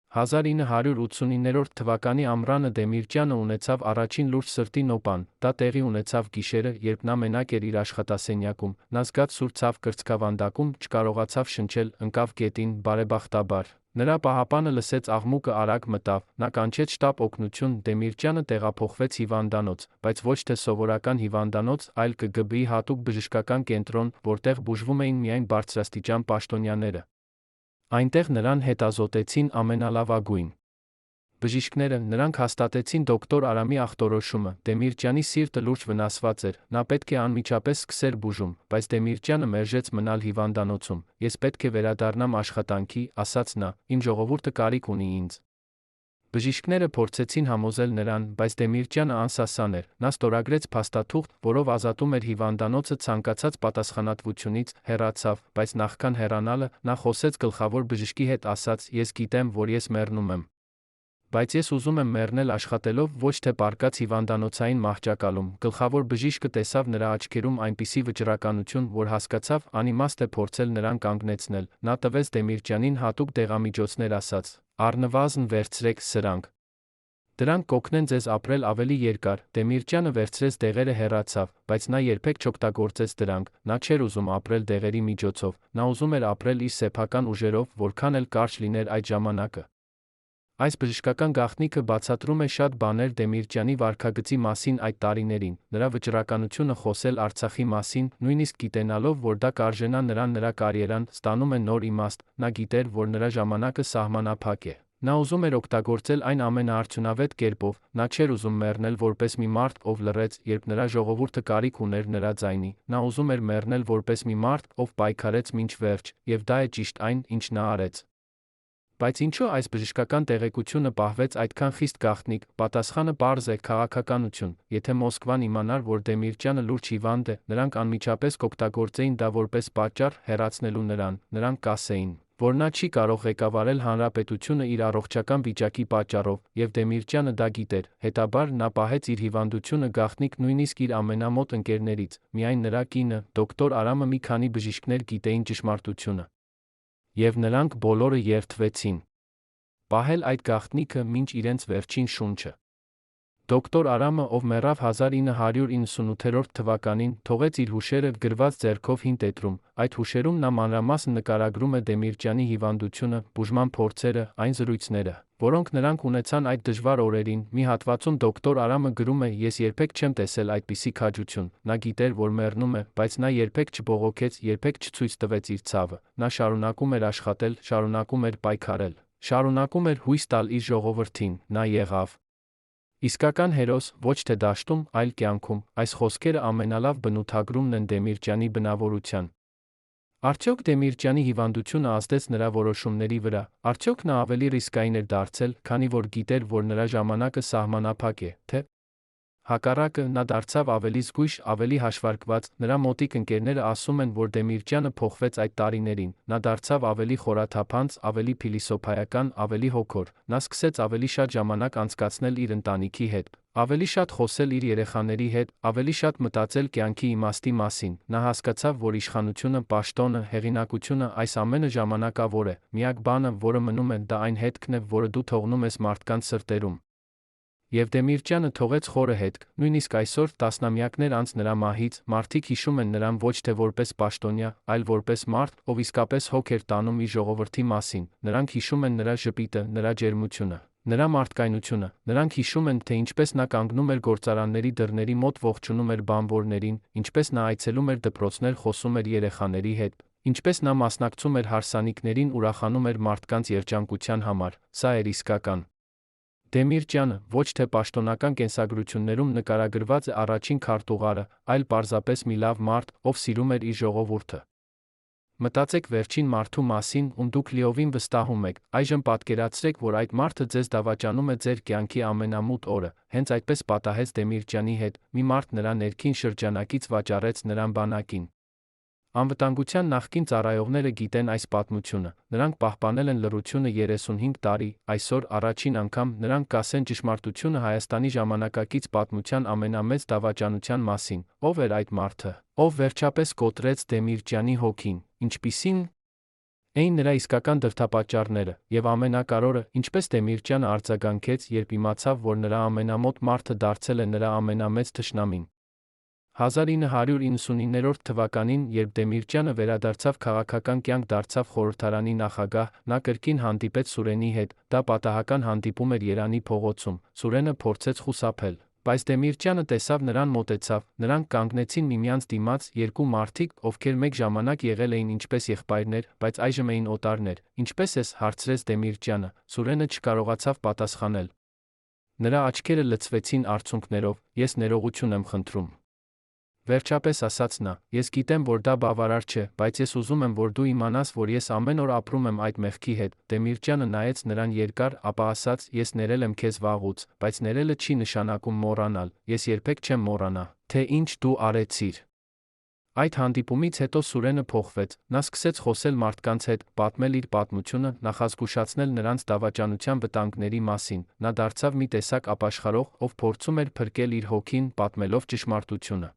Speaker 1: 1989 թվականի ամռանը Դեմիրճյանը ունեցավ առաջին լուրջ սրտի նոպան, դա տեղի ունեցավ գիշերը, երբ նա մենակ էր իր աշխատասենյակում, նա զգաց սուր ցավ կրծքավանդակում, չկարողացավ շնչել, ընկավ գետին, բարեբախտաբար։ Նրա պահապանը լսեց աղմուկը արագ մտավ, նա կանչեց շտապ օգնություն, Դեմիրճյանը տեղափոխվեց հիվանդանոց, բայց ոչ թե սովորական հիվանդանոց, այլ ԿԳԲ-ի հատուկ բժշկական կենտրոն, որտեղ բուժվում էին միայն բարձրաստիճան պաշտոնյաները։ Այնտեղ նրան հետազոտեցին ամենալավագույն բժիշկները, նրանք հաստատեցին դոկտոր Արամի ախտորոշումը, Դեմիրճյանի սիրտը լուրջ վնասված էր, նա պետք է անմիջապես սկսեր բուժում, բայց Դեմիրճյանը մերժեց մնալ հիվանդանոցում, ես պետք է վերադառնամ աշխատանքի, ասաց նա, իմ ժողովուրդը կարիք ունի ինձ։ Բժիշկները փորձեցին համոզել նրան, բայց Դեմիրճյանը անսասան էր, նա ստորագրեց փաստաթուղթ, որով ազատում էր հիվանդանոցը ցանկացած պատասխանատվությունից, հեռացավ, բայց նախքան հեռանալը, նա խոսեց գլխավոր բժշկի հետ, ասաց, ես գիտեմ, որ ես մեռնում եմ։ Բայց ես ուզում եմ մեռնել աշխատելով, ոչ թե պառկած հիվանդանոցային մահճակալում։ Գլխավոր բժիշկը տեսավ նրա աչքերում այնպիսի վճռականություն, որ հասկացավ, անիմաստ է փորձել նրան կանգնեցնել, նա տվեց Դեմիրճյանին հատուկ դեղամիջոցներ, ասաց. առնվազն վերցրեք սրանք։ Դրանք կօգնեն ձեզ ապրել ավելի երկար։ Դեմիրճյանը վերցրեց դեղերը, հեռացավ, բայց նա երբեք չօգտագործեց դրանք, նա չէր ուզում ապրել դեղերի միջոցով, նա ուզում էր ապրել իր սեփական ուժերով, որքան էլ կարճ լիներ այդ ժամանակը։ Այս բժշկական գաղտնիքը բացատրում է շատ բաներ Դեմիրճյանի վարքագծի մասին այդ տարիներին, նրա վճռականությունը խոսել Արցախի մասին, նույնիսկ գիտենալով, որ դա կարժենա նրան, նրա կարիերան ստանում է նոր իմաստ, նա գիտեր, որ նրա ժամանակը սահմանափակ է։ Նա ուզում էր օգտագործել այն ամենաարդյունավետ կերպով, նա չէր ուզում մեռնել որպես մի մարդ, ով լռեց, երբ նրա ժողովուրդը կարիք ուներ նրա ձայնի, նա ուզում էր մեռնել որպես մի մարդ, ով պայքարեց մինչ վերջ, եւ դա է ճիշտ այն, ինչ նա արեց։ Բայց ինչու այս բժշկական տեղեկությունը պահվեց այդքան խիստ գաղտնիք, պատասխանը պարզ է՝ քաղաքականություն։ Եթե Մոսկվան իմանար, որ Դեմիրճյանը լուրջ հիվանդ է, նրանք անմիջապես կօգտագործեին դա որպես պատճառ հեռացնելու նրան, նրանք կասեին, որ նա չի կարող ղեկավարել հանրապետությունը իր առողջական վիճակի պատճառով, եւ Դեմիրճյանը դա գիտեր, հետաբար նա պահեց իր հիվանդությունը գաղտնիք նույնիսկ իր ամենամոտ ընկերներից, միայն նրա կինը, դոկտոր Արամը, մի քանի բժիշկներ գիտեին ճշմարտությունը։ Եվ նրանք բոլորը երդվեցին պահել այդ գաղտնիքը մինչ իրենց վերջին շունչը։ Դոկտոր Արամը, ով մեռավ 1998 թվականին, թողեց իր հուշերը գրված ձեռքով հին տետրում, այդ հուշերում նա մանրամասն նկարագրում է Դեմիրճյանի հիվանդությունը, բուժման փորձերը, այն զրույցները, որոնք նրանք ունեցան այդ դժվար օրերին։ Մի հատվածում դոկտոր Արամը գրում է. ես երբեք չեմ տեսել այդպիսի քաջություն, նա գիտեր, որ մեռնում է, բայց նա երբեք չբողոքեց, երբեք չցույց տվեց իր ցավը, նա շարունակում էր աշխատել, շարունակում էր պայքարել, շարունակում էր հույս տալ իր ժողովրդին, նա եղավ իսկական հերոս, ոչ թե դաշտում, այլ կյանքում։ Այս խոսքերը ամենալավ բնութագրումն են Դեմիրճյանի բնավորության։ Արդյոք Դեմիրճյանի հիվանդությունը ազդեց նրա որոշումների վրա, արդյոք նա ավելի ռիսկային էր դարձել, քանի որ գիտեր, որ նրա ժամանակը սահմանափակ է, թե՞ հակառակը, նա դարձավ ավելի զգույշ, ավելի հաշվարկված, նրա մոտիկ ընկերները ասում են, որ Դեմիրճյանը փոխվեց այդ տարիներին, նա դարձավ ավելի խորաթափանց, ավելի փիլիսոփայական, ավելի հոգոր, նա սկսեց ավելի շատ ժամանակ անցկացնել իր ընտանիքի հետ, ավելի շատ խոսել իր երեխաների հետ, ավելի շատ մտածել կյանքի իմաստի մասին, նա հասկացավ, որ իշխանությունը, պաշտոնը, հեղինակությունը, այս ամենը ժամանակավոր է, միակ բանը, որը մնում է, դա այն հետքն է, որը դու թողնում ես մարդկանց սրտերում։ Եվ Դեմիրճյանը թողեց խորը հետք, նույնիսկ այսօր, տասնամյակներ անց նրա մահից, մարդիկ հիշում են նրան ոչ թե որպես պաշտոնյա, այլ որպես մարդ, ով իսկապես հոգ էր տանում իր ժողովրդի մասին, նրանք հիշում են նրա ժպիտը, նրա ջերմությունը, նրա մարդկայնությունը, նրանք հիշում են, թե ինչպես նա կանգնում էր գործարանների դռների մոտ, ողջունում էր բանվորներին, ինչպես նա այցելում էր դպրոցներ, խոսում էր երեխաների հետ, ինչպես նա մասնակցում էր հարսանիքներին, ուրախանում էր մարդկանց երջանկության համար, սա էր իսկական Դեմիրճյանը, ոչ թե պաշտոնական կենսագրություններում նկարագրված է առաջին քարտուղարը, այլ պարզապես մի լավ մարդ, ով սիրում էր իր ժողովուրդը։ Մտածեք վերջին մարդու մասին, ում դուք լիովին վստահում եք, այժմ պատկերացրեք, որ այդ մարդը ձեզ դավաճանում է ձեր կյանքի ամենամութ օրը, հենց այդպես պատահեց Դեմիրճյանի հետ, մի մարդ նրա ներքին շրջանակից վաճառեց նրան բանակին։ Անվտանգության նախկին ծառայողները գիտեն այս պատմությունը, նրանք պահպանել են լռությունը 35 տարի, այսօր առաջին անգամ նրանք կասեն ճշմարտությունը Հայաստանի ժամանակակից պատմության ամենամեծ դավաճանության մասին, ով էր այդ մարդը, ով վերջապես կոտրեց Դեմիրճյանի հոգին, ինչպիսին էին նրա իսկական դրդապատճառները, եւ ամենակարևորը, ինչպես Դեմիրճյանը արձագանքեց, երբ իմացավ, որ նրա ամենամոտ մարդը դարձել է նրա ամենամեծ թշնամին։ 1999 թվականին, երբ Դեմիրճյանը վերադարձավ քաղաքական կյանք, դարձավ խորհրդարանի նախագահ, նա կրկին հանդիպեց Սուրենի հետ, դա պատահական հանդիպում էր Երանի փողոցում, Սուրենը փորձեց խուսափել, բայց Դեմիրճյանը տեսավ նրան, մոտեցավ, նրանք կանգնեցին միմյանց դիմաց, երկու մարդիկ, ովքեր մեկ ժամանակ եղել էին ինչպես եղբայրներ, բայց այժմ էին օտարներ։ Ինչպե՞ս ես, հարցրեց Դեմիրճյանը, Սուրենը չկարողացավ պատասխանել։ Նրա աչքերը լցվեցին արցունքներով, ես ներողություն եմ խնդրում։ Վերջապես ասաց նա, ես գիտեմ, որ դա բավարար չէ, բայց ես ուզում եմ, որ դու իմանաս, որ ես ամեն օր ապրում եմ այդ մեղքի հետ։ Դեմիրճյանը նայեց նրան երկար, ապա ասաց, ես ներել եմ քեզ վաղուց, բայց ներելը չի նշանակում մոռանալ, ես երբեք չեմ մոռանա, թե ինչ դու արեցիր։ Այդ հանդիպումից հետո Սուրենը փոխվեց, նա սկսեց խոսել մարդկանց հետ, պատմել իր պատմությունը, նախազգուշացնել նրանց դավաճանության վտանգների մասին, նա դարձավ մի տեսակ ապաշխարող, ով փորձում էր փրկել իր հոգին, պատմելով ճշմարտությունը։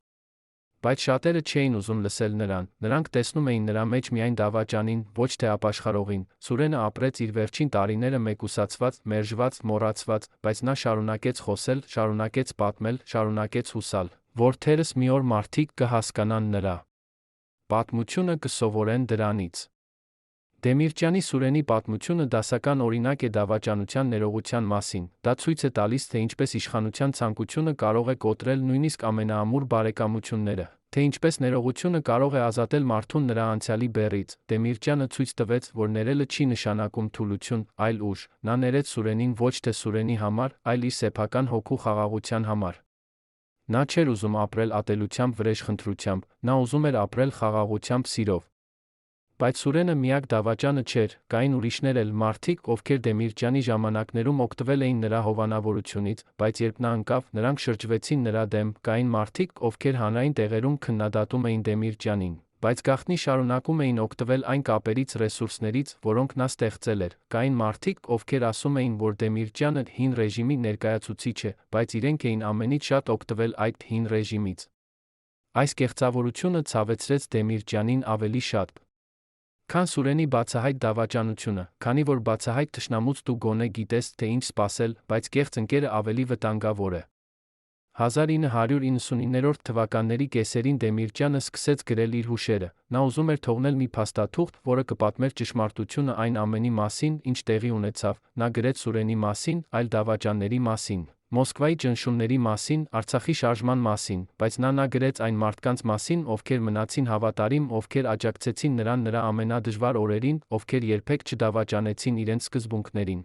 Speaker 1: Բայց շատերը չէին ուզում լսել նրան, նրանք տեսնում էին նրա մեջ միայն դավաճանին, ոչ թե ապաշխարողին։ Սուրենը ապրեց իր վերջին տարիները մեկուսացված, մերժված, մոռացված, բայց նա շարունակեց խոսել, շարունակեց պատմել, շարունակեց հուսալ, որ թերս մի օր մարդիկ կհասկանան նրա պատմությունը, կսովորեն դրանից։ Դեմիրճյանի Սուրենի պատմությունը դասական օրինակ է դավաճանության ներողության մասին, դա ցույց է տալիս, թե ինչպես իշխանության ցանկությունը կարող է կոտրել նույնիսկ ամենաամուր բարեկամությունները, թե ինչպես ներողությունը կարող է ազատել մարդուն նրա անցյալի բեռից։ Դեմիրճյանը ցույց տվեց, որ ներելը չի նշանակում թուլություն, այլ ուժ, նա ներեց Սուրենին ոչ թե Սուրենի համար, այլ իր սեփական հոգու խաղաղության համար։ Նա չէր ուզում ապրել ատելությամբ, վրեժխնդրությամբ, նա ուզում էր ապրել խաղաղությամբ, սիրով։ Բայց Սուրենը միակ դավաճանը չէր, կային ուրիշներ էլ, մարդիկ, ովքեր Դեմիրճյանի ժամանակներում օգտվել էին նրա հովանավորությունից, բայց երբ նա ընկավ, նրանք շրջվեցին նրա դեմ, կային մարդիկ, ովքեր հանրային տեղերում քննադատում էին Դեմիրճյանին, բայց գաղտնի շարունակում էին օգտվել այն կապերից, ռեսուրսներից, որոնք նա ստեղծել էր։ Կային մարդիկ, ովքեր ասում էին, որ Դեմիրճյանը հին ռեժիմի ներկայացուցիչ է, բայց իրենք էին ամենից շատ օգտվել այդ հին ռեժիմից։ Այս կեղծավորությունը ցավեցրեց Դեմիրճյանին ավելի շատ, քան Սուրենի բացահայտ դավաճանությունը, քանի որ բացահայտ թշնամուց դու գոնե գիտես, թե ինչ սպասել, բայց կեղծ ընկերը ավելի վտանգավոր է։ 1999 թվականների կեսերին Դեմիրճյանը սկսեց գրել իր հուշերը, նա ուզում էր թողնել մի փաստաթուղթ, որը կպատմեր ճշմարտությունը այն ամենի մասին, ինչ տեղի ունեցավ, նա գրեց Սուրենի մասին, այլ դավաճանների մասին, Մոսկվայի ճնշումների մասին, Արցախի շարժման մասին, բայց նա գրեց այն մարդկանց մասին, ովքեր մնացին հավատարիմ, ովքեր աջակցեցին նրան նրա ամենադժվար օրերին, ովքեր երբեք չդավաճանեցին իրենց սկզբունքներին։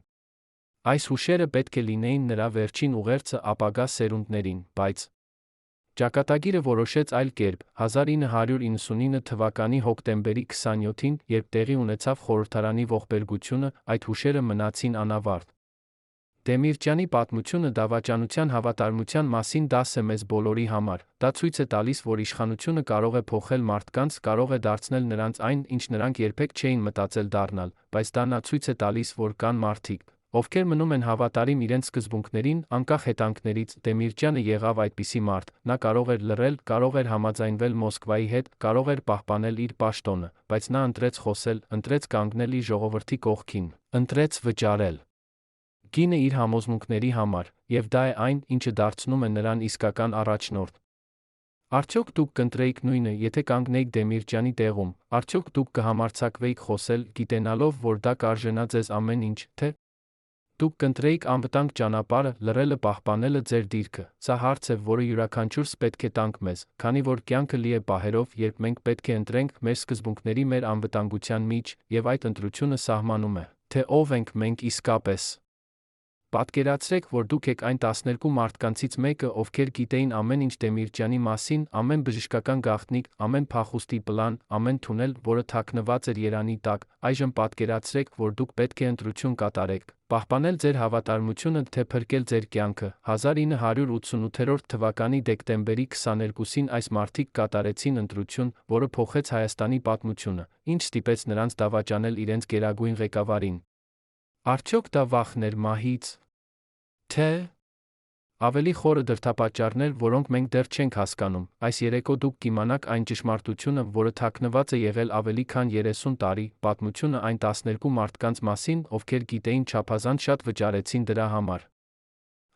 Speaker 1: Այս հուշերը պետք է լինեին նրա վերջին ուղերձը ապագա սերունդներին, բայց ճակատագիրը որոշեց այլ կերպ։ 1999 թվականի հոկտեմբերի 27-ին, երբ տեղի ունեցավ խորհրդարանի ողբերգությունը, այդ հուշերը մնացին անավարտ։ Դեմիրճյանի պատմությունը դավաճանության հավատարմության մասին դաս է մեզ բոլորի համար, դա ցույց է տալիս, որ իշխանությունը կարող է փոխել մարդկանց, կարող է դարձնել նրանց այն, ինչ նրանք երբեք չէին մտածել դառնալ, բայց դա նա ցույց է տալիս, որ կան մարդիկ, ովքեր մնում են հավատարիմ իրենց սկզբունքներին, անկախ հետանքներից։ Դեմիրճյանը եղավ այդպիսի մարդ, նա կարող էր լռել, կարող էր համաձայնվել Մոսկվայի հետ, կարող էր պահպանել իր պաշտոնը, բայց նա ընտրեց խոսել, ընտրեց կանգնել իր ժողովրդի կողքին, ընտրեց վճարել գինը իր համոզմունքների համար, եւ դա է այն, ինչը դարձնում է նրան իսկական առաջնորդ։ Արդյոք դուք կընտրեիք նույնը, եթե կանգնեիք Դեմիրճյանի տեղում, արդյոք դուք կհամարձակվեիք խոսել, գիտենալով, որ դա կարժենա ձեզ ամեն ինչ, թե դուք կընտրեիք անվտանգ ճանապարհը, լռելը, պահպանելը ձեր դիրքը։ Սա հարց է, որը յուրաքանչյուրս պետք է տանք մեզ, քանի որ կյանքը լի է պահերով, երբ մենք պետք է ընտրենք մեր սկզբունքների մեր անվտանգության միջ, եւ այդ ընտրությունը սահմանում է, թե ով ենք մենք իսկապես։ Պատկերացրեք, որ դուք եք այն 12 մարդկանցից մեկը, ովքեր գիտեին ամեն ինչ Դեմիրճյանի մասին, ամեն բժշկական գաղտնիք, ամեն փախուստի պլան, ամեն թունել, որը թաքնված էր Երանի տակ։ Այժմ պատկերացրեք, որ դուք պետք է ընտրություն կատարեք, պահպանել ձեր հավատարմությունը, թե փրկել ձեր կյանքը։ 1988 թվականի դեկտեմբերի 22-ին այս մարդիկ կատարեցին ընտրություն, որը փոխեց Հայաստանի պատմությունը, ինչ ստիպեց նրանց դավաճանել իրենց գերագույն ղեկավարին։ Արդյոք դա վախն էր մահից, թե ավելի խորը դրդապատճառներ, որոնք մենք դեռ չենք հասկանում։ Այս երեկո դուք կիմանաք այն ճշմարտությունը, որը թաքնված է եղել ավելի քան 30 տարի, պատմությունը այն 12 մարդկանց մասին, ովքեր գիտեին, չափազանց շատ վճարեցին դրա համար։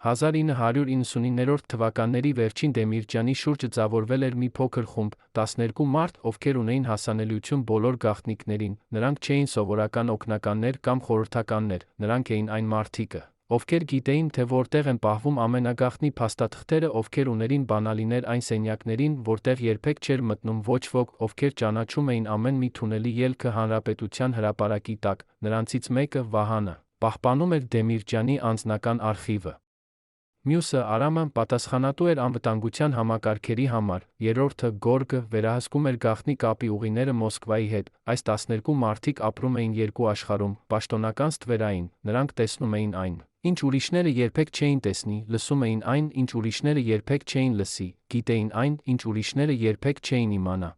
Speaker 1: 1999 թվականների վերջին Դեմիրճյանի շուրջը ձևավորվել էր մի փոքր խումբ, 12 մարդ, ովքեր ունեին հասանելիություն բոլոր գաղտնիքներին, նրանք չէին սովորական օգնականներ կամ խորհրդականներ, նրանք էին այն մարդիկը, ովքեր գիտեին, թե որտեղ են պահվում ամենագաղտնի փաստաթղթերը, ովքեր ուներին բանալիներ այն սենյակներին, որտեղ երբեք չէր մտնում ոչ ոք, ովքեր ճանաչում էին ամեն մի թունելի ելքը հանրապետության հրապարակի տակ, նրանցից մեկը՝ Վահանը, պահպանում էր Դեմիրճյանի անձնական արխիվը։ Մյուսը՝ Արամը, պատասխանատու էր անվտանգության համակարգերի համար, երրորդը՝ Գորգը, վերահսկում էր գաղտնի կապի ուղիները Մոսկվայի հետ։ Այս 12 մարդիկ ապրում էին երկու աշխարհում՝ պաշտոնական ստվերային, նրանք տեսնում էին այն, ինչ ուրիշները երբեք չէին տեսնի, լսում էին այն, ինչ ուրիշները երբեք չէին լսի, գիտեին այն, ինչ ուրիշները երբեք չէին իմանա։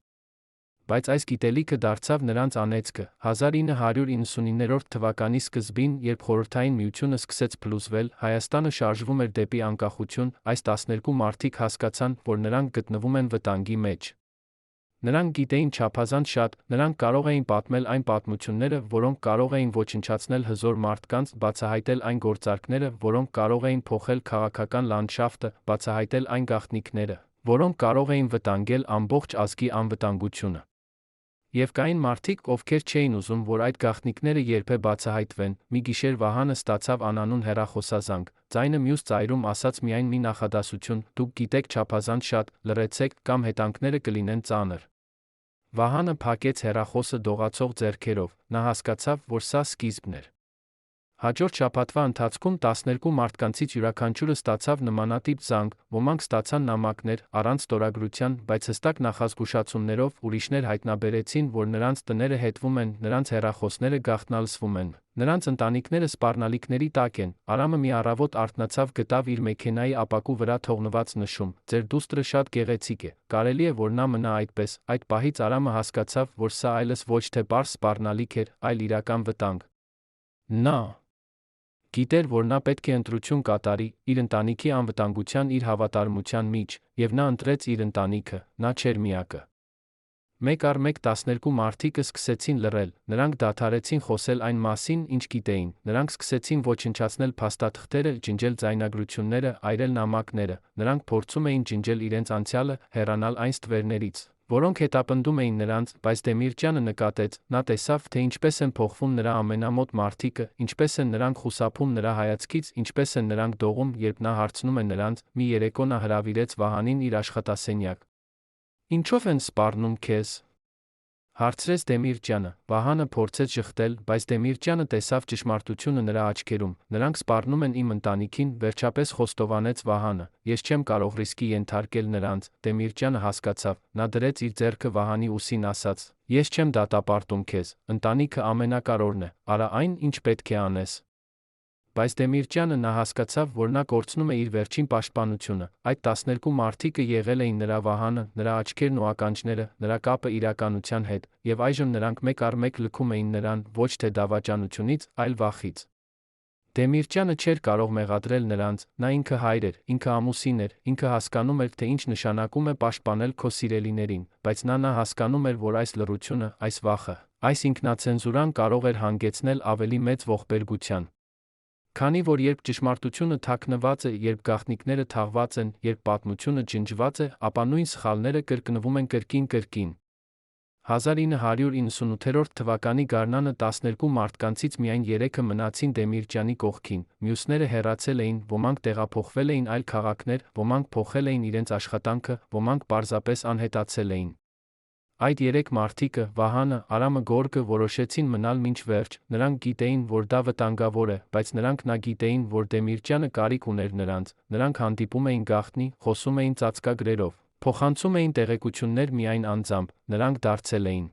Speaker 1: Բայց այս գիտելիքը դարձավ նրանց անեծքը։ 1999 թվականի սկզբին, երբ Խորհրդային Միությունը սկսեց փլուզվել, Հայաստանը շարժվում էր դեպի անկախություն, այս 12 մարդիկ հասկացան, որ նրանք գտնվում են վտանգի մեջ։ Նրանք գիտեին չափազանց շատ, նրանք կարող էին պատմել այն պատմությունները, որոնք կարող էին ոչնչացնել հզոր մարդկանց, բացահայտել այն գործարքները, որոնք կարող էին փոխել քաղաքական լանդշաֆտը, բացահայտել այն գաղտնիքները, որոնք կարող էին վտանգել ամբողջ ազգի անվտանգությունը։ Եվ կային մարդիկ, ովքեր չէին ուզում, որ այդ գաղտնիքները երբե բացահայտվեն։ Մի գիշեր Վահանը ստացավ անանուն հեռախոսազանգ, ձայնը մյուս ծայրում ասաց միայն մի նախադասություն՝ դուք գիտեք չափազանց շատ, լռեցեք, կամ հետանքները կլինեն ծանր։ Վահանը փակեց հեռախոսը դողացող ձեռքերով, նա հասկացավ, որ սա սկիզբն էր։ Հաջորդ շաբաթվա ընթացքում 12 մարդկանցից յուրաքանչյուրը ստացավ նմանատիպ զանգ, ոմանք ստացան նամակներ, առանց ստորագրության, բայց հստակ նախազգուշացումներով, ուրիշներ հայտնաբերեցին, որ նրանց տները հետվում են, նրանց հեռախոսները գաղտնալսվում են, նրանց ընտանիքները սպառնալիքների տակ են։ Արամը մի առավոտ արթնացավ, գտավ իր մեքենայի ապակու վրա թողնված նշում՝ «Ձեր դուստրը շատ գեղեցիկ է»։ Կարելի է, որ նա մնա այդպես։ Այդ պահից Արամը հասկացավ, որ սա այլևս ոչ թե պարզ սպառնալիք էր, այլ իրական վտանգ։ Նա գիտեր, որ նա պետք է ընտրություն կատարի իր ընտանիքի անվտանգության, իր հավատարմության միջ, եւ նա ընտրեց իր ընտանիքը, նա չէր միակը։ Մեկ առ մեկ 12 մարդիկը սկսեցին լռել, նրանք դադարեցին խոսել այն մասին, ինչ գիտեին, նրանք սկսեցին ոչնչացնել փաստաթղթերը, ջնջել ձայնագրությունները, այրել նամակները, նրանք փորձում էին ջնջել իրենց անցյալը, հեռանալ այն ստվերներից, որոնք հետապնդում էին նրանց, բայց Դեմիրճյանը նկատեց, նա տեսավ, թե ինչպես են փոխվում նրա ամենամոտ մարդիկը, ինչպես են նրանք խուսափում նրա հայացքից, ինչպես են նրանք դողում, երբ նա հարցնում է նրանց։ Մի երեկո նա հրավիրեց Վահանին իր աշխատասենյակ։ «Ինչով են սպառնում քեզ»։ Հարցրեց Դեմիրճյանը։ Վահանը փորձեց ժխտել, բայց Դեմիրճյանը տեսավ ճշմարտությունը նրա աչքերում։ «Նրանք սպառնում են իմ ընտանիքին», վերջապես խոստովանեց Վահանը։ «Ես չեմ կարող ռիսկի ենթարկել նրանց»։ Դեմիրճյանը հասկացավ, նա դրեց իր ձեռքը Վահանի ուսին, ասաց. «Ես չեմ դատապարտում քեզ, ընտանիքը ամենակարևորն է, արա այն, ինչ պետք է անես»։ Բայց Դեմիրճյանը նա հասկացավ, որ նա կորցնում է իր վերջին պաշտպանությունը։ Այդ 12 մարդիկը եղել էին նրա Վահանը, նրա աչքերն ու ականջները, նրա կապը իրականության հետ, եւ այժմ նրանք մեկ առ մեկ լքում էին նրան, ոչ թե դավաճանությունից, այլ վախից։ Դեմիրճյանը չէր կարող մեղադրել նրանց, նա ինքը հայր էր, ինքը ամուսին էր, ինքը հասկանում էր, թե ինչ նշանակում է պաշտպանել քո սիրելիներին, բայց նա հասկանում էր, որ այս լռությունը, այս վախը, այս ինքնացենզուրան կարող էր հանգեցնել ավելի մեծ ողբերգության։ Քանի որ երբ ճշմարտությունը թաքնված է, երբ գաղտնիքները թաղված են, երբ պատմությունը ջնջված է, ապա նույն սխալները կրկնվում են կրկին։ 1998 թվականի գարնանը 12 մարդկանցից միայն 3-ը մնացին Դեմիրճյանի կողքին, մյուսները հեռացել էին, ոմանք տեղափոխվել էին այլ քաղաքներ, ոմանք փոխել էին իրենց աշխատանքը, ոմանք պարզապես անհետացել էին։ Այդ երեք մարդիկը, Վահանը, Արամը, Գորգը որոշեցին մնալ մինչ վերջ, նրանք գիտեին, որ դա վտանգավոր է, բայց նրանք նա գիտեին, որ Դեմիրճյանը կարիք ուներ նրանք հանդիպում էին գաղտնի, խոսում էին ծածկագրերով, փոխանցում էին տեղեկություններ միայն անձամբ, նրանք դարձել էին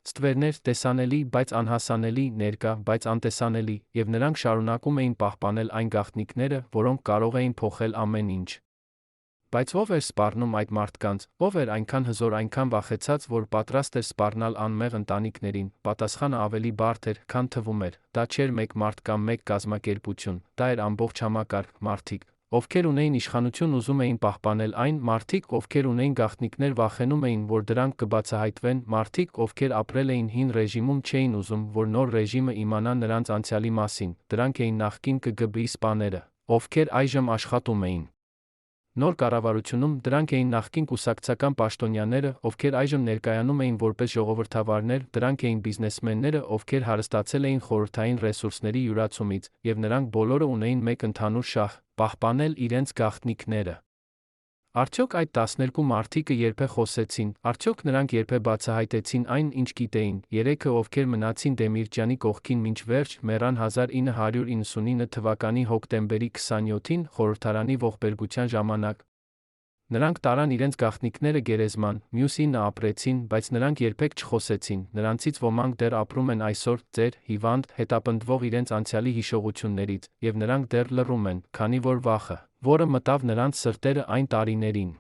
Speaker 1: ստվերներ, տեսանելի, բայց անհասանելի, ներկա, բայց անտեսանելի, եւ նրանք շարունակում էին պահպանել այն գաղտնիքները, որոնք կարող էին փոխել ամեն ինչ։ Բայց ով էր սպառնում այդ մարդկանց, ով էր այնքան հզոր, այնքան վախեցած, որ պատրաստ էր սպառնալ անմեղ ընտանիքներին, պատասխանը ավելի բարդ էր, քան թվում էր, դա չէր մեկ մարդ կամ մեկ կազմակերպություն, դա էր ամբողջ համակարգ, մարդիկ, ովքեր ունեին իշխանություն ուզում էին պահպանել այն, մարդիկ, ովքեր ունեին գաղտնիքներ վախենում էին, որ դրանք կբացահայտվեն, մարդիկ, ովքեր ապրել էին հին ռեժիմում չէին ուզում, որ նոր ռեժիմը իմանա նրանց անցյալի մասին, դրանք էին նախկին ԿԳԲ-ի սպաները, ովքեր այժմ աշխատում էին նոր կառավարությունում, դրանք էին նախկին կուսակցական պաշտոնյաները, ովքեր այժմ ներկայանում էին որպես ժողովրդավարներ, դրանք էին բիզնեսմենները, ովքեր հարստացել էին խորհրդային ռեսուրսների յուրացումից, եւ նրանք բոլորը ունեին մեկ ընդհանուր շահ՝ պահպանել իրենց գաղտնիքները։ Արդյոք այդ 12 մարդիկը երբե խոսեցին, արդյոք նրանք երբե բացահայտեցին այն, ինչ գիտեին, երեքը, ովքեր մնացին Դեմիրճյանի կողքին մինչ վերջ, մեռան 1999 թվականի հոկտեմբերի 27-ին խորհրդարանի ողբերգության ժամանակ։ Նրանք տարան իրենց գաղտնիքները գերեզման, մյուս 9 ապրեցին, բայց նրանք երբեք չխոսեցին, նրանցից ոմանք դեռ ապրում են այսօր, ծեր, հիվանդ, հետապնդվող իրենց անցյալի հիշողություններից, եւ նրանք դեռ լռում են, քանի որ վախը, որը մտավ նրանց սրտերը այն տարիներին,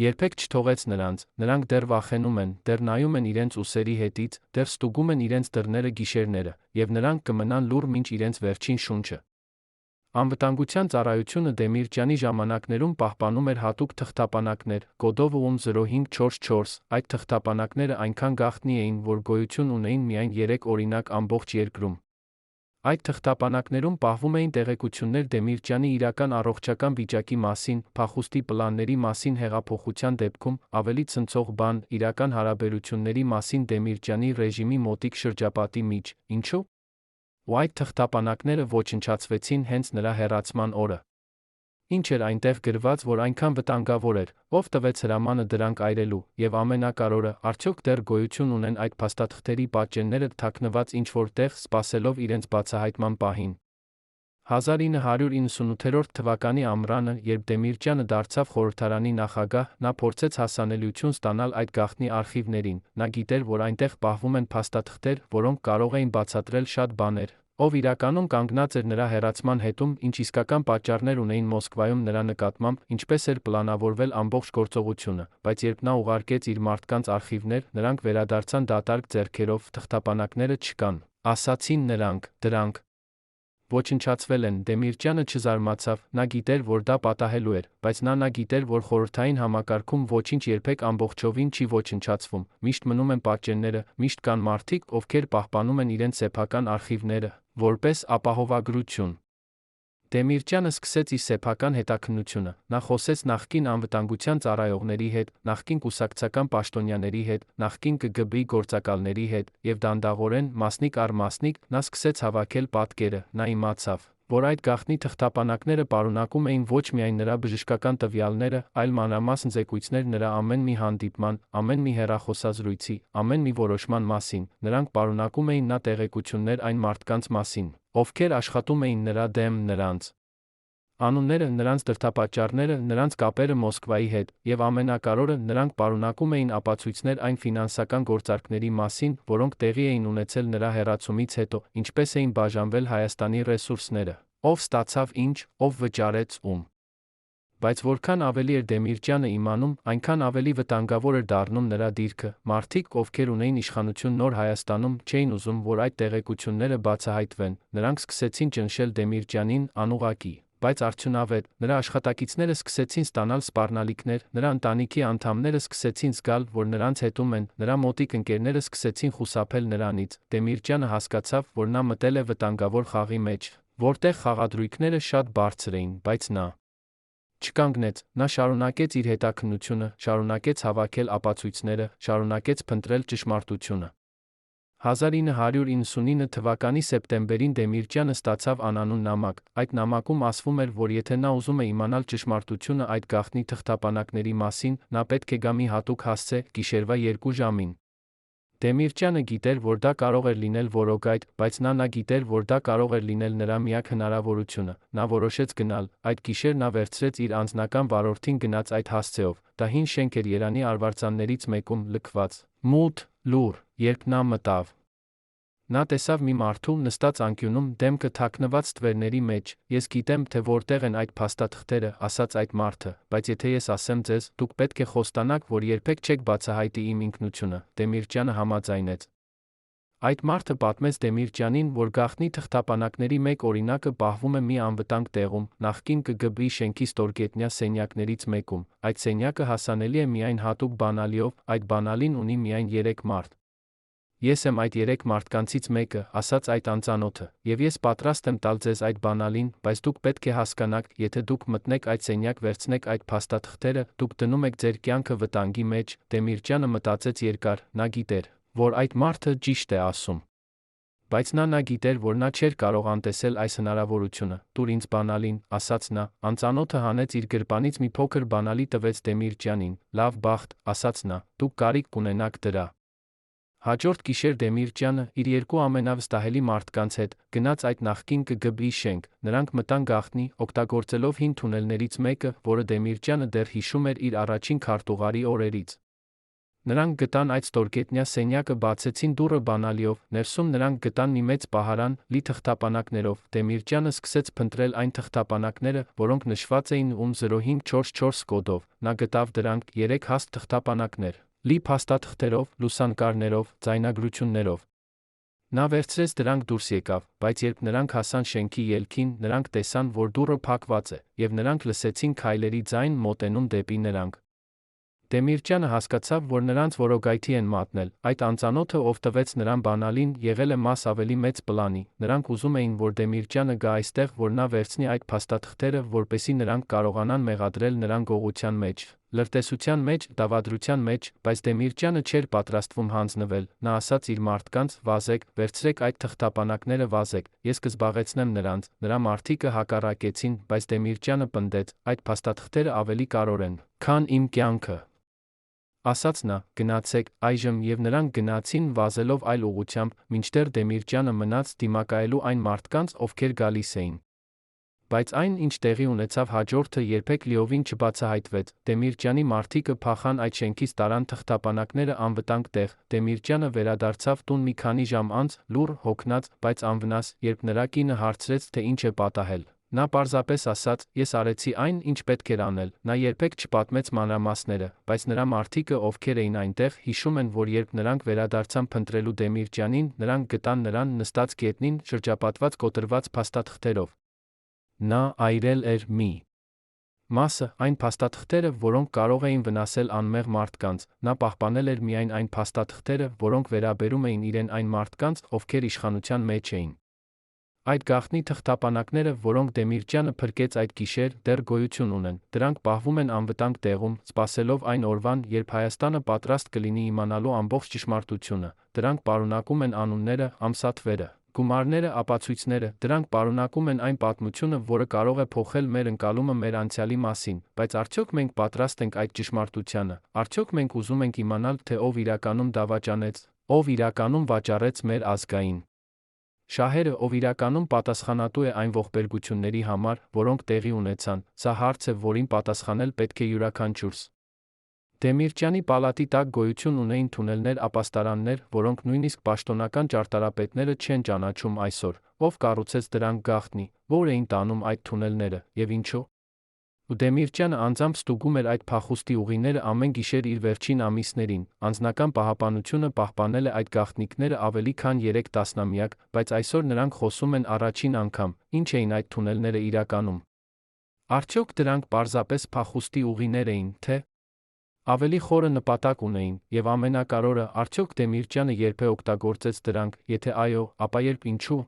Speaker 1: երբեք չթողեց նրանք դեռ վախենում են, դեռ նայում են իրենց ուսերի հետից, դեռ ստուգում են իրենց դռները գիշերները, եւ նրանք կմնան լուռ մինչ իրենց վերջին շունչը։ Անվտանգության ծառայությունը Դեմիրճյանի ժամանակներում պահպանում էր հատուկ թղթապանակներ, կոդով UM0544, այդ թղթապանակները այնքան գաղտնի էին, որ գոյություն ունեին միայն 3 օրինակ ամբողջ երկրում։ Այդ թղթապանակներում պահվում էին տեղեկություններ Դեմիրճյանի իրական առողջական վիճակի մասին, փախուստի պլանների մասին հեղափոխության դեպքում, ավելի ցնցող բան, իրական հարաբերությունների մասին Դեմիրճյանի ռեժիմի մոտիկ շրջապատի մեջ, ինչու՞։ Ու այդ թղթապանակները ոչնչացվեցին հենց նրա հեռացման օրը։ Ինչ էր այնտեղ գրված, որ այնքան վտանգավոր էր, ով տվեց հրամանը դրանք այրելու, եւ ամենակարևորը, արդյոք դեռ գոյություն ունեն այդ փաստաթղթերի պատճենները թաքնված ինչ-որ տեղ, սպասելով իրենց բացահայտման պահին։ 1998 թվականի ամռանը, երբ Դեմիրճյանը դարձավ խորհրդարանի նախագահ, նա փորձեց հասանելիություն ստանալ այդ գաղտնի արխիվներին, նա գիտեր, որ այնտեղ պահվում են փաստաթղթեր, որոնք կարող էին բացատրել շատ բաներ, ով իրականում կանգնած էր նրա հեռացման հետում, ինչ իսկական պատճառներ ունեին Մոսկվայում նրա նկատմամբ, ինչպես էր պլանավորվել ամբողջ գործողությունը, բայց երբ նա ուղարկեց իր մարդկանց արխիվներ, նրանք վերադարձան դատարկ ձեռքերով, թղթապանակները չկան, ասացին նրանք, դրանք ոչնչացվել են, Դեմիրճյանը չզարմացավ, նա գիտեր, որ դա պատահելու էր, բայց նա գիտեր, որ խորհրդային համակարգում ոչինչ երբեք ամբողջովին չի ոչնչացվում, միշտ մնում են պատճենները, միշտ կան մարդիկ, ովքեր պահպանում են իրենց սեփական արխիվները, որպես ապահովագրություն։ Դեմիրճյանը սկսեց իր սեփական հետաքննությունը, նա խոսեց նախկին անվտանգության ծառայողների հետ, նախկին կուսակցական պաշտոնյաների հետ, նախկին ԿԳԲ-ի գործակալների հետ, եւ դանդաղորեն, մասնիկ առ մասնիկ, նա սկսեց հավաքել պատկերը, նա իմացավ, որ այդ գաղտնի թղթապանակները պարունակում էին ոչ միայն նրա բժշկական տվյալները, այլ մանրամասն զեկույցներ նրա ամեն մի հանդիպման, ամեն մի հեռախոսազրույցի, ամեն մի որոշման մասին, նրանք պարունակում էին նա տեղեկություններ այն մարդկանց մասին, ովքեր աշխատում էին նրա դեմ, նրանց անունները, նրանց դրդապատճառները, նրանց կապերը Մոսկվայի հետ, եւ ամենակարևորը, նրանք պարունակում էին ապացույցներ այն ֆինանսական գործարքների մասին, որոնք տեղի էին ունեցել նրա հեռացումից հետո, ինչպես էին բաժանվել Հայաստանի ռեսուրսները, ով ստացավ ինչ, ով վճարեց ում։ Բայց որքան ավելի էր Դեմիրճյանը իմանում, այնքան ավելի վտանգավոր էր դառնում նրա դիրքը, մարդիկ, ովքեր ունեին իշխանություն Նոր Հայաստանում, չէին ուզում, որ այդ տեղեկությունները բացահայտվեն, նրանք սկսեցին ճնշել Դեմիրճյանին, անուղղակի, բայց արդյունավետ, նրա աշխատակիցները սկսեցին ստանալ սպառնալիքներ, նրա ընտանիքի անդամները սկսեցին զգալ, որ նրանց հետում են, նրա մոտիկ ընկերները սկսեցին խուսափել նրանից, Դեմիրճյանը հասկացավ, որ նա մտել է վտանգավոր խաղի մեջ, որտեղ խաղադրույքները շատ բարձր էին, բայց նա չկանգնեց, նա շարունակեց իր հետաքննությունը, շարունակեց հավաքել ապացույցները, շարունակեց փնտրել ճշմարտությունը։ 1999 թվականի սեպտեմբերին Դեմիրճյանը ստացավ անանուն նամակ, այդ նամակում ասվում էր, որ եթե նա ուզում է իմանալ ճշմարտությունը այդ գաղտնի թղթապանակների մասին, նա պետք է գա մի հատուկ հասցե, գիշերվա 2 ժամին։ Դեմիրճյանը գիտեր, որ դա կարող էր լինել որոգայթ, բայց նա գիտեր, որ դա կարող էր լինել նրա միակ հնարավորությունը, նա որոշեց գնալ, այդ գիշեր նա վերցրեց իր անձնական վարորդին գնաց այդ հասցեով, դա հին շենք էր Երանի արվարձաններից մեկում, լքված, մութ, լուռ, երբ նա մտավ։ Նա տեսավ մի մարդու նստած անկյունում, դեմքը թաքնված թվերների մեջ, ես գիտեմ, թե որտեղ են այդ փաստաթղթերը, ասաց այդ մարդը, բայց եթե ես ասեմ ձեզ, դուք պետք է խոստանաք, որ երբեք չեք բացահայտի իմ ինքնությունը, Դեմիրճյանը համաձայնեց։ Այդ մարդը պատմեց Դեմիրճյանին, որ գաղտնի թղթապանակների մեկ օրինակը պահվում է մի անվտանգ տեղում, նախկին ԿԳԲ-ի շենքի ստորգետնյա սենյակներից մեկում, այդ սենյակը հասանելի է միայն հատուկ բանալիով, այդ բանալին ունի միայն 3 մարդ։ Ես եմ այդ 3 մարդկանցից մեկը, ասաց այդ անծանոթը, եւ ես պատրաստ եմ տալ ձեզ այդ բանալին, բայց դուք պետք է հասկանաք, եթե դուք մտնեք այդ սենյակ վերցնեք այդ փաստաթղթերը, դուք դնում եք ձեր կյանքը վտանգի մեջ, Դեմիրճյանը մտածեց երկար, նա գիտեր, որ այդ մարդը ճիշտ է ասում։ Բայց նա գիտեր, որ նա չէր կարող անտեսել այս հնարավորությունը, տուր ինձ բանալին, ասաց նա, անծանոթը հանեց իր գրպանից մի փոքր բանալի տվեց Դեմիրճյանին, լավ բախտ, ասաց նա, դուք կարիք կունենաք դրա։ Հաջորդ գիշեր Դեմիրճյանը, իր 2 ամենավստահելի մարդկանց հետ, գնաց այդ նախկին ԿԳԲ-ի շենք, նրանք մտան գաղտնի, օգտագործելով հին թունելներից մեկը, որը Դեմիրճյանը դեռ հիշում էր իր առաջին քարտուղարի օրերից։ Նրանք գտան այդ ստորգետնյա սենյակը, բացեցին դուռը բանալիով, ներսում նրանք գտան մի մեծ պահարան, լի թղթապանակներով, Դեմիրճյանը սկսեց փնտրել այն թղթապանակները, որոնք նշված էին 0544 կոդով, նա գտավ դրանք, 3 հաստ թղթապանակներ, լի փաստաթղթերով, լուսանկարներով, ձայնագրություններով։ Նա վերցրեց դրանք դուրս եկավ, բայց երբ նրանք հասան շենքի ելքին, նրանք տեսան, որ դուռը փակված է, եւ նրանք լսեցին քայլերի ձայն մոտենում դեպի նրանք։ Դեմիրճյանը հասկացավ, որ նրանց որոգայթի են մատնել, այդ անծանոթը, ով տվեց նրան բանալին, եղել է մաս ավելի մեծ պլանի, նրանք ուզում էին, որ Դեմիրճյանը գա այստեղ, որ նա վերցնի այդ փաստաթղթերը, որպեսզի նրանք կարողանան մեղադրել նրան գողության մեջ, լրտեսության մեջ, դավադրության մեջ, բայց Դեմիրճյանը չէր պատրաստվում հանձնվել, նա ասաց իր մարդկանց, վազեք, վերցրեք այդ թղթապանակները, վազեք, ես կզբաղեցնեմ նրանց, նրա մարդիկը հակառակեցին, բայց Դեմիրճյանը պնդեց, այդ փաստաթղթերը ավելի կարևոր են, քան իմ կյանքը։ Ասաց նա, գնացեք, այժմ, եւ նրանք գնացին, վազելով այլ ուղղությամբ, մինչդեռ Դեմիրճյանը մնաց դիմակայելու այն մարդկանց, ովքեր գալիս էին։ Բայց այն, ինչ տեղի ունեցավ հաջորդը, երբեք լիովին չբացահայտվեց, Դեմիրճյանի մարդիկը փախան այդ շենքից, տարան թղթապանակները անվտանգ տեղ, Դեմիրճյանը վերադարձավ տուն մի քանի ժամ անց, լուռ, հոգնած, բայց անվնաս, երբ նրա կինը հարցրեց, թե ինչ է պատահել։ Նա պարզապես ասաց, ես արեցի այն, ինչ պետք էր անել, նա երբեք չպատմեց մանրամասները, բայց նրա մարդիկը, ովքեր էին այնտեղ, հիշում են, որ երբ նրանք վերադարձան փնտրելու Դեմիրճյանին, նրանք գտան նրան նստած գետնին, շրջապատված կոտրված փաստաթղթերով։ Նա այրել էր մի մասը, այն փաստաթղթերը, որոնք կարող էին վնասել անմեղ մարդկանց, նա պահպանել էր միայն այն փաստաթղթերը, որոնք վերաբերում էին իրեն այն մարդկանց, ովքեր իշխանության մեջ էին։ Այդ գաղտնի թղթապանակները, որոնք Դեմիրճյանը փրկեց այդ գիշեր, դեռ գոյություն ունեն, դրանք պահվում են անվտանգ տեղում, սպասելով այն օրվան, երբ Հայաստանը պատրաստ կլինի իմանալու ամբողջ ճշմարտությունը, դրանք պարունակում են անունները, ամսաթվերը, գումարները, ապացույցները, դրանք պարունակում են այն պատմությունը, որը կարող է փոխել մեր ընկալումը մեր անցյալի մասին, բայց արդյոք մենք պատրաստ ենք այդ ճշմարտությանը, արդյոք մենք ուզում ենք իմանալ, թե ով իրականում դավաճանեց, ով իրականում վաճառեց մեր ազգային շահերը, ով իրականում պատասխանատու է այն ողբերգությունների համար, որոնք տեղի ունեցան, սա հարց է, որին պատասխանել պետք է յուրաքանչյուրս։ Դեմիրճյանի պալատի տակ գոյություն ունեին թունելներ, ապաստարաններ, որոնք նույնիսկ պաշտոնական ճարտարապետները չեն ճանաչում այսօր, ով կառուցեց դրանք գաղտնի, որ էին տանում այդ թունելները, եւ ինչու։ Ու Դեմիրճյանը անձամբ ստուգում էր այդ փախուստի ուղիները ամեն գիշեր իր վերջին ամիսներին, անձնական պահապանությունը պահպանել է այդ գաղտնիքները ավելի քան 3 տասնամյակ, բայց այսօր նրանք խոսում են առաջին անգամ, ինչ էին այդ թունելները իրականում։ Արդյոք դրանք պարզապես փախուստի ուղիներ էին, թե ավելի խորը նպատակ ունեին, եւ ամենակարևորը, արդյոք Դեմիրճյանը երբ է օգտագործեց դրանք, եթե այո, ապա երբ, ինչու։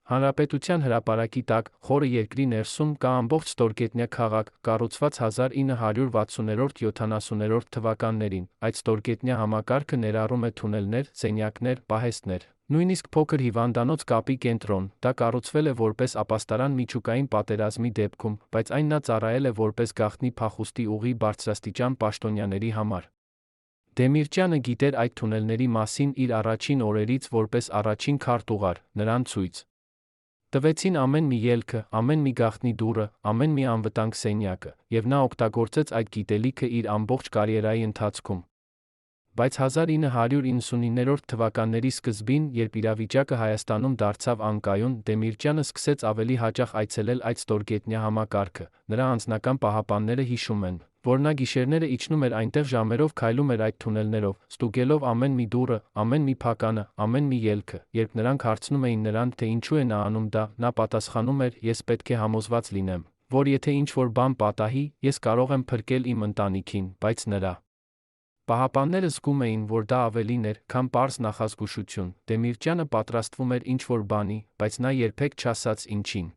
Speaker 1: Հանրապետության հրապարակի տակ, խորը երկրի ներսում կա ամբողջ ստորգետնյա քաղաք, կառուցված 1960-70 թվականներին, այդ ստորգետնյա համակարգը ներառում է թունելներ, սենյակներ, պահեստներ, նույնիսկ փոքր հիվանդանոց կապի կենտրոն, դա կառուցվել է որպես ապաստարան միջուկային պատերազմի դեպքում, բայց այն նա ծառայել է որպես գաղտնի փախուստի ուղի բարձրաստիճան պաշտոնյաների համար։ Դեմիրճյանը գիտեր այդ թունելների մասին իր առաջին օրերից որպես առաջին քարտուղար, նրան ցույց տվեցին ամեն մի ելքը, ամեն մի գաղտնի դուռը, ամեն մի անվտանգ սենյակը, եւ նա օգտագործեց այդ գիտելիքը իր ամբողջ կարիերայի ընթացքում։ Բայց 1999 թվականների սկզբին, երբ իրավիճակը Հայաստանում դարձավ անկայուն, Դեմիրճյանը սկսեց ավելի հաճախ այցելել այդ ստորգետնյա համակարգը, նրա անձնական պահապանները հիշում են, որ նա գիշերները իջնում էր այնտեղ ժամերով քայլում էր այդ թունելներով, ստուգելով ամեն մի դուռը, ամեն մի փականը, ամեն մի ելքը, երբ նրանք հարցնում էին նրան, թե ինչու է նա անում դա, նա պատասխանում էր, ես պետք է համոզված լինեմ, որ եթե ինչ-որ բան պատահի, ես կարող եմ փրկել իմ ընտանիքին, բայց նրա պահապանները զգում էին, որ դա ավելին էր, քան պարզ նախազգուշություն, Դեմիրճյանը պատրաստվում էր ինչ-որ բանի, բայց նա երբեք չասաց ինչին։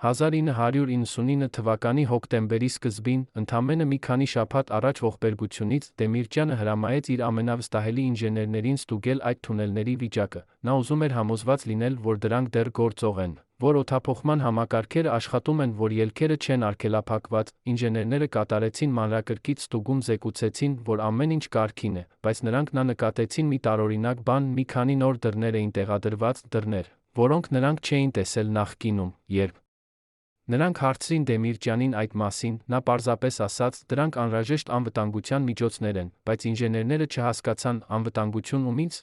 Speaker 1: 1999 թվականի հոկտեմբերի սկզբին, ընդամենը մի քանի շաբաթ առաջ ողբերգությունից, Դեմիրճյանը հրամայեց իր ամենավստահելի ինժեներներին ստուգել այդ թունելների վիճակը, նա ուզում էր համոզված լինել, որ դրանք դեռ գործող են, որ օդափոխման համակարգերը աշխատում են, որ ելքերը չեն արգելափակված, ինժեներները կատարեցին մանրակրկիտ ստուգում, զեկուցեցին, որ ամեն ինչ կարգին է, բայց նրանք նա նկատեցին մի տարօրինակ բան, մի քանի նոր դռներ էին տեղադրված, դռներ, որոնք նրանք չէին տեսել նախկինում, երբ նրանք հարցրին Դեմիրճյանին այդ մասին, նա պարզապես ասաց, դրանք անհրաժեշտ անվտանգության միջոցներ են, բայց ինժեներները չհասկացան, անվտանգություն ումից։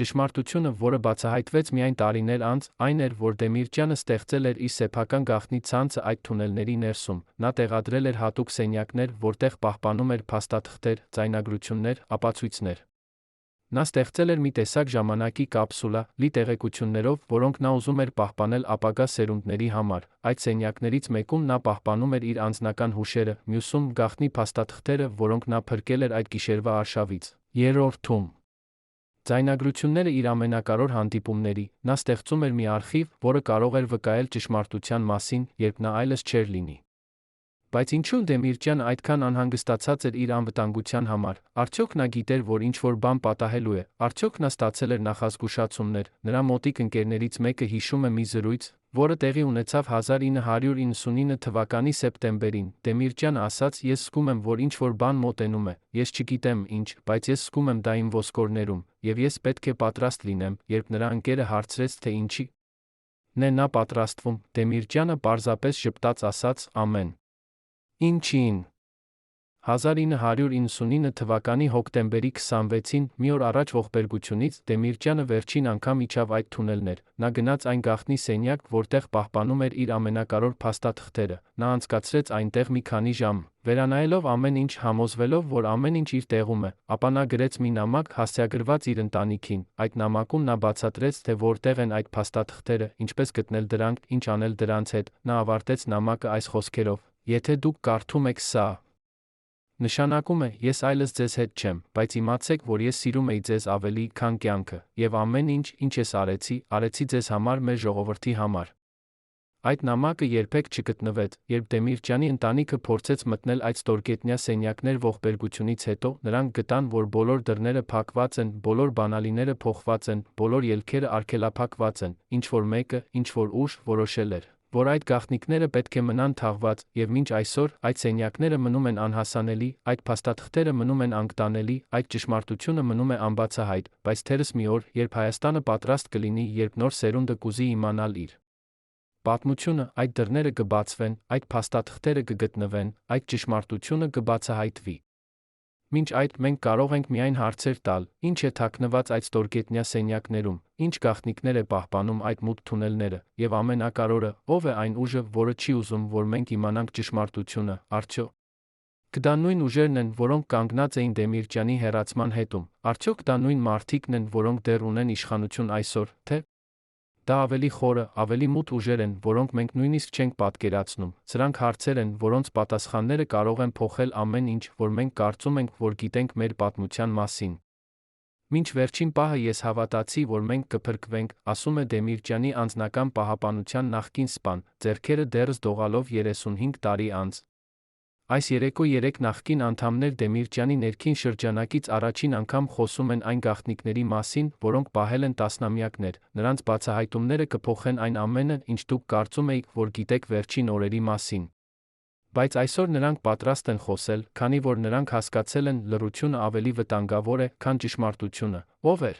Speaker 1: Ճշմարտությունը, որը բացահայտվեց միայն տարիներ անց, այն էր, որ Դեմիրճյանը ստեղծել էր իր սեփական գաղտնի ցանցը այդ թունելների ներսում, նա տեղադրել էր հատուկ սենյակներ, որտեղ պահպանում էր փաստաթղթեր, ձայնագրություններ, ապացույցներ։ Նա ստեղծել էր մի տեսակ ժամանակի կապսուլա, լի տեղեկություններով, որոնք նա ուզում էր պահպանել ապագա սերունդների համար, այդ սենյակներից մեկում նա պահպանում էր իր անձնական հուշերը, մյուսում գաղտնի փաստաթղթերը, որոնք նա փրկել էր այդ գիշերվա արշավից։ Երրորդում ձայնագրությունները իր ամենակարևոր հանդիպումների, նա ստեղծում էր մի արխիվ, որը կարող էր վկայել ճշմարտության մասին, երբ նա այլս չէր լինի։ Բայց ինչու Դեմիրճյանը այդքան անհանգստացած էր իր անվտանգության համար, արդյոք նա գիտեր, որ ինչ-որ բան պատահելու է, արդյոք նա ստացել էր նախազգուշացումներ, նրա մոտիկ ընկերներից մեկը հիշում է մի զրույց, որը տեղի ունեցավ 1999 թվականի սեպտեմբերին, Դեմիրճյանը ասաց, ես զգում եմ, որ ինչ-որ բան մոտենում է, ես չգիտեմ ինչ, բայց ես զգում եմ դա իմ ոսկորներում, եւ ես պետք է պատրաստ լինեմ, երբ նրա ընկերը հարցրեց, թե ինչի նա պատրաստվում, Դեմիրճյանը պարզապես ժպտաց ասաց, ամեն ինչին։ 1999 թվականի հոկտեմբերի 26-ին, մի օր առաջ ողբերգությունից, Դեմիրճյանը վերջին անգամ իջավ այդ թունելներ, նա գնաց այն գաղտնի սենյակ, որտեղ պահպանում էր իր ամենակարևոր փաստաթղթերը, նա անցկացրեց այնտեղ մի քանի ժամ, վերանայելով ամեն ինչ, համոզվելով, որ ամեն ինչ իր տեղում է, ապա նա գրեց մի նամակ, հասցեագրված իր ընտանիքին, այդ նամակում նա բացատրեց, թե որտեղ են այդ փաստաթղթերը, ինչպես գտնել դրանք, ինչ անել դրանց հետ, նա ավարտեց նամակը այս խոսքերով. Եթե դուք կարդում եք սա, նշանակում է, ես այլս ձեզ հետ չեմ, բայց իմացեք, որ ես սիրում էի ձեզ ավելի, քան կյանքը, եւ ամեն ինչ, ինչ ես արեցի ձեզ համար, մեր ժողովրդի համար։ Այդ նամակը երբեք չգտնվեց, երբ Դեմիրճյանի ընտանիքը փորձեց մտնել այդ ստորգետնյա սենյակներ ողբերգությունից հետո, նրանք գտան, որ բոլոր դռները փակված են, բոլոր բանալիները փոխված են, բոլոր ելքերը արգելափակված են, ինչ-որ մեկը, ինչ-որ ուժ, որոշել էր, որ այդ գաղտնիքները պետք է մնան թաղված, եւ մինչ այսօր այդ սենյակները մնում են անհասանելի, այդ փաստաթղթերը մնում են անկտանելի, այդ ճշմարտությունը մնում է անբացահայտ, բայց թերս մի օր, երբ Հայաստանը պատրաստ կլինի, երբ նոր սերունդը կուզի իմանալ իր պատմությունը, այդ դռները կբացվեն, այդ փաստաթղթերը կգտնվեն, այդ ճշմարտությունը կբացահայտվի։ Մինչ այդ մենք կարող ենք միայն հարցեր տալ, ինչ է թաքնված այդ ստորգետնյա սենյակներում, ինչ գաղտնիքներ է պահպանում այդ մութ թունելները, եւ ամենակարևորը, ով է այն ուժը, որը չի ուզում, որ մենք իմանանք ճշմարտությունը, արդյոք դա նույն ուժերն են, որոնք կանգնած էին Դեմիրճյանի հեռացման հետում, արդյոք դա նույն մարդիկն են, որոնք դեռ ունեն իշխանություն այսօր, թե դա ավելի խորը, ավելի մութ ուժեր են, որոնք մենք նույնիսկ չենք պատկերացնում, սրանք հարցեր են, որոնց պատասխանները կարող են փոխել ամեն ինչ, որ մենք կարծում ենք, որ գիտենք մեր պատմության մասին։ Մինչ վերջին պահը ես հավատացի, որ մենք կփրկվենք, ասում է Դեմիրճյանի անձնական պահապանության նախկին սպան, ձեռքերը դեռս դողալով 35 տարի անց։ Այս երեկո 3 նախկին անդամներ Դեմիրճյանի ներքին շրջանակից առաջին անգամ խոսում են այն գաղտնիքների մասին, որոնք պահել են տասնամյակներ, նրանց բացահայտումները կփոխեն այն ամենը, ինչ դուք կարծում էիք, որ գիտեք վերջին օրերի մասին։ Բայց այսօր նրանք պատրաստ են խոսել, քանի որ նրանք հասկացել են լռությունը ավելի վտանգավոր է, քան ճշմարտությունը, ով էր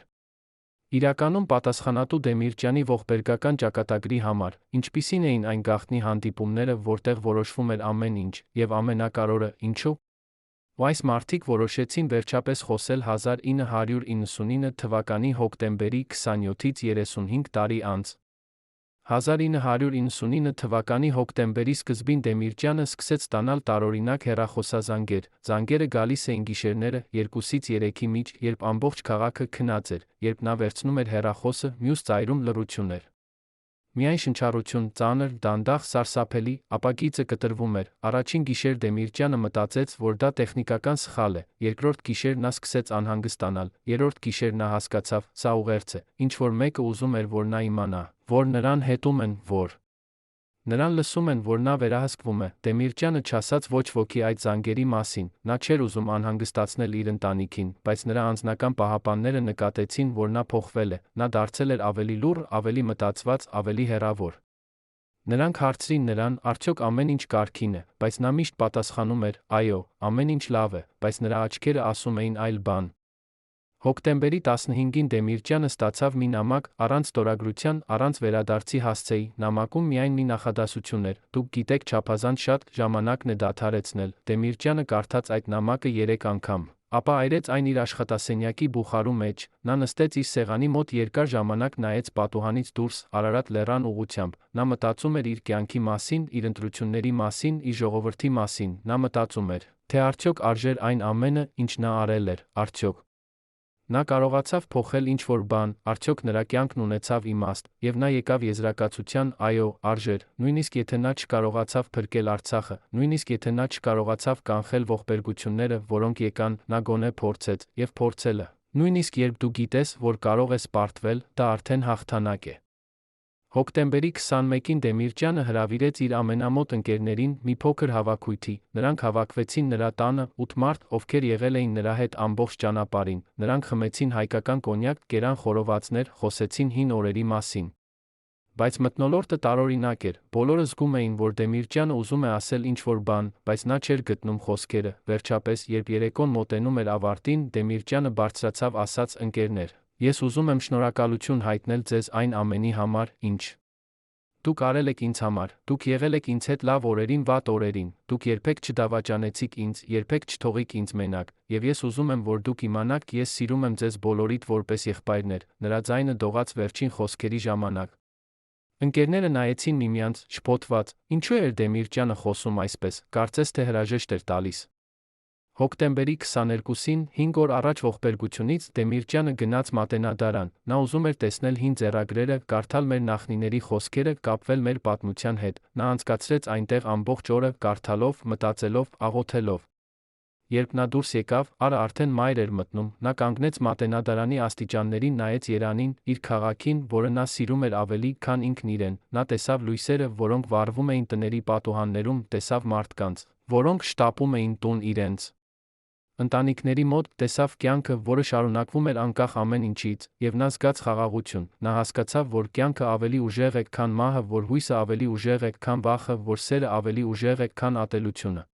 Speaker 1: իրականում պատասխանատու Դեմիրճյանի ողբերգական ճակատագրի համար, ինչպիսին էին այն գաղտնի հանդիպումները, որտեղ որոշվում էր ամեն ինչ, եւ ամենակարևորը, ինչու։ Ու այս մարդիկ որոշեցին վերջապես խոսել 1999 թվականի հոկտեմբերի 27-ից 35 տարի անց։ 1999 թվականի հոկտեմբերի սկզբին Դեմիրճյանը սկսեց ստանալ տարօրինակ հեռախոսազանգեր, զանգերը գալիս էին գիշերները 2-ից 3-ի միջ, երբ ամբողջ քաղաքը քնած էր, երբ նա վերցնում էր հեռախոսը, մյուս ծայրում լռություն էր։ Միայն շնչառություն, ծանր, դանդաղ, սարսափելի, ապա գիծը կտրվում էր։ Առաջին գիշեր Դեմիրճյանը մտածեց, որ դա տեխնիկական սխալ է, երկրորդ գիշեր նա սկսեց անհանգստանալ, երրորդ գիշեր նա հասկացավ, սա ուղերձ է, ինչ-որ մեկը ուզում էր, որ նա իմանա, որ նրան հետում են, որ նրան լսում են, որ նա վերահսկվում է։ Դեմիրճյանը չասաց ոչ ոքի այդ զանգերի մասին, նա չէր ուզում անհանգստացնել իր ընտանիքին, բայց նրա անձնական պահապանները նկատեցին, որ նա փոխվել է, նա դարձել էր ավելի լուռ, ավելի մտածված, ավելի հեռավոր։ Նրանք հարցրին նրան, արդյոք ամեն ինչ կարգին է, բայց նա միշտ պատասխանում էր, այո, ամեն ինչ լավ է, բայց նրա աչքերը ասում էին այլ բան։ Հոկտեմբերի 15-ին Դեմիրճյանը ստացավ մի նամակ, առանց ստորագրության, առանց վերադարձի հասցեի, նամակում միայն մի նախադասություն էր. «Դուք գիտեք չափազանց շատ ժամանակն է դադարեցնել»։ Դեմիրճյանը կարդաց այդ նամակը 3 անգամ, ապա այրեց այն իր աշխատասենյակի բուխարու մեջ, նա նստեց իր սեղանի մոտ երկար ժամանակ նայեց պատուհանից դուրս, Արարատ լեռան ուղղությամբ, նա մտածում էր իր կյանքի մասին, իր ընտրությունների մասին, իր ժողովրդի մասին, նա մտածում էր, թե արդյոք արժեր այն ամենը, ինչ նա արել էր, արդյոք նա կարողացավ փոխել ինչ-որ բան, արդյոք նրա կյանքն ունեցավ իմաստ, եւ նա եկավ եզրակացության, այո, արժեր, նույնիսկ եթե նա չկարողացավ փրկել Արցախը, նույնիսկ եթե նա չկարողացավ կանխել ողբերգությունները, որոնք եկան, նա գոնե փորձեց, եւ փորձելը, նույնիսկ երբ դու գիտես, որ կարող ես պարտվել, դա արդեն հաղթանակ է։ Հոկտեմբերի 21-ին Դեմիրճյանը հրավիրեց իր ամենամոտ ընկերներին մի փոքր հավաքույթի, նրանք հավաքվեցին նրա տանը, 8 մարդ, ովքեր եղել էին նրա հետ ամբողջ ճանապարհին, նրանք խմեցին հայկական կոնյակ, կերան խորովածներ, խոսեցին հին օրերի մասին։ Բայց մթնոլորտը տարօրինակ էր, բոլորը զգում էին, որ Դեմիրճյանը ուզում է ասել ինչ-որ բան, բայց նա չէր գտնում խոսքերը, վերջապես, երբ երեկոն մոտենում էր ավարտին, Դեմիրճյանը բարձրացավ ասաց. ընկերներ, ես ուզում եմ շնորհակալություն հայտնել ձեզ այն ամենի համար, ինչ դուք արել եք ինձ համար, դուք եղել եք ինձ հետ լավ օրերին, վատ օրերին, դուք երբեք չդավաճանեցիք ինձ, երբեք չթողիք ինձ մենակ, եւ ես ուզում եմ, որ դուք իմանաք, ես սիրում եմ ձեզ բոլորիդ որպես եղբայրներ, նրա ձայնը դողաց վերջին խոսքերի ժամանակ։ Ընկերները նայեցին միմյանց, շփոթված, ինչու էր Դեմիրճյանը խոսում այսպես, կարծես թե հրաժեշտ էր տալիս։ Հոկտեմբերի 22-ին, 5 օր առաջ ողբերգությունից, Դեմիրճյանը գնաց Մատենադարան, նա ուզում էր տեսնել հին ձեռագրերը, կարդալ մեր նախնիների խոսքերը, կապվել մեր պատմության հետ, նա անցկացրեց այնտեղ ամբողջ օրը, կարդալով, մտածելով, աղոթելով։ Երբ նա դուրս եկավ, Արը արդեն մայր էր մտնում, նա կանգնեց Մատենադարանի աստիճաններին, նայեց Երանին, իր քաղաքին, որը նա սիրում էր ավելի, քան ինքն իրեն, նա տեսավ լույսերը, որոնք վառվում էին տների պատուհաններում, տեսավ մարդկանց, որոնք շտապում էին տուն իրենց ընտանիքների մոտ, տեսավ կյանքը, որը շարունակվում էր անկախ ամեն ինչից, եւ նա զգաց խաղաղություն, նա հասկացավ, որ կյանքը ավելի ուժեղ է, քան մահը, որ հույսը ավելի ուժեղ է, քան վախը, որ սերը ավելի ուժեղ է, քան ատելությունը։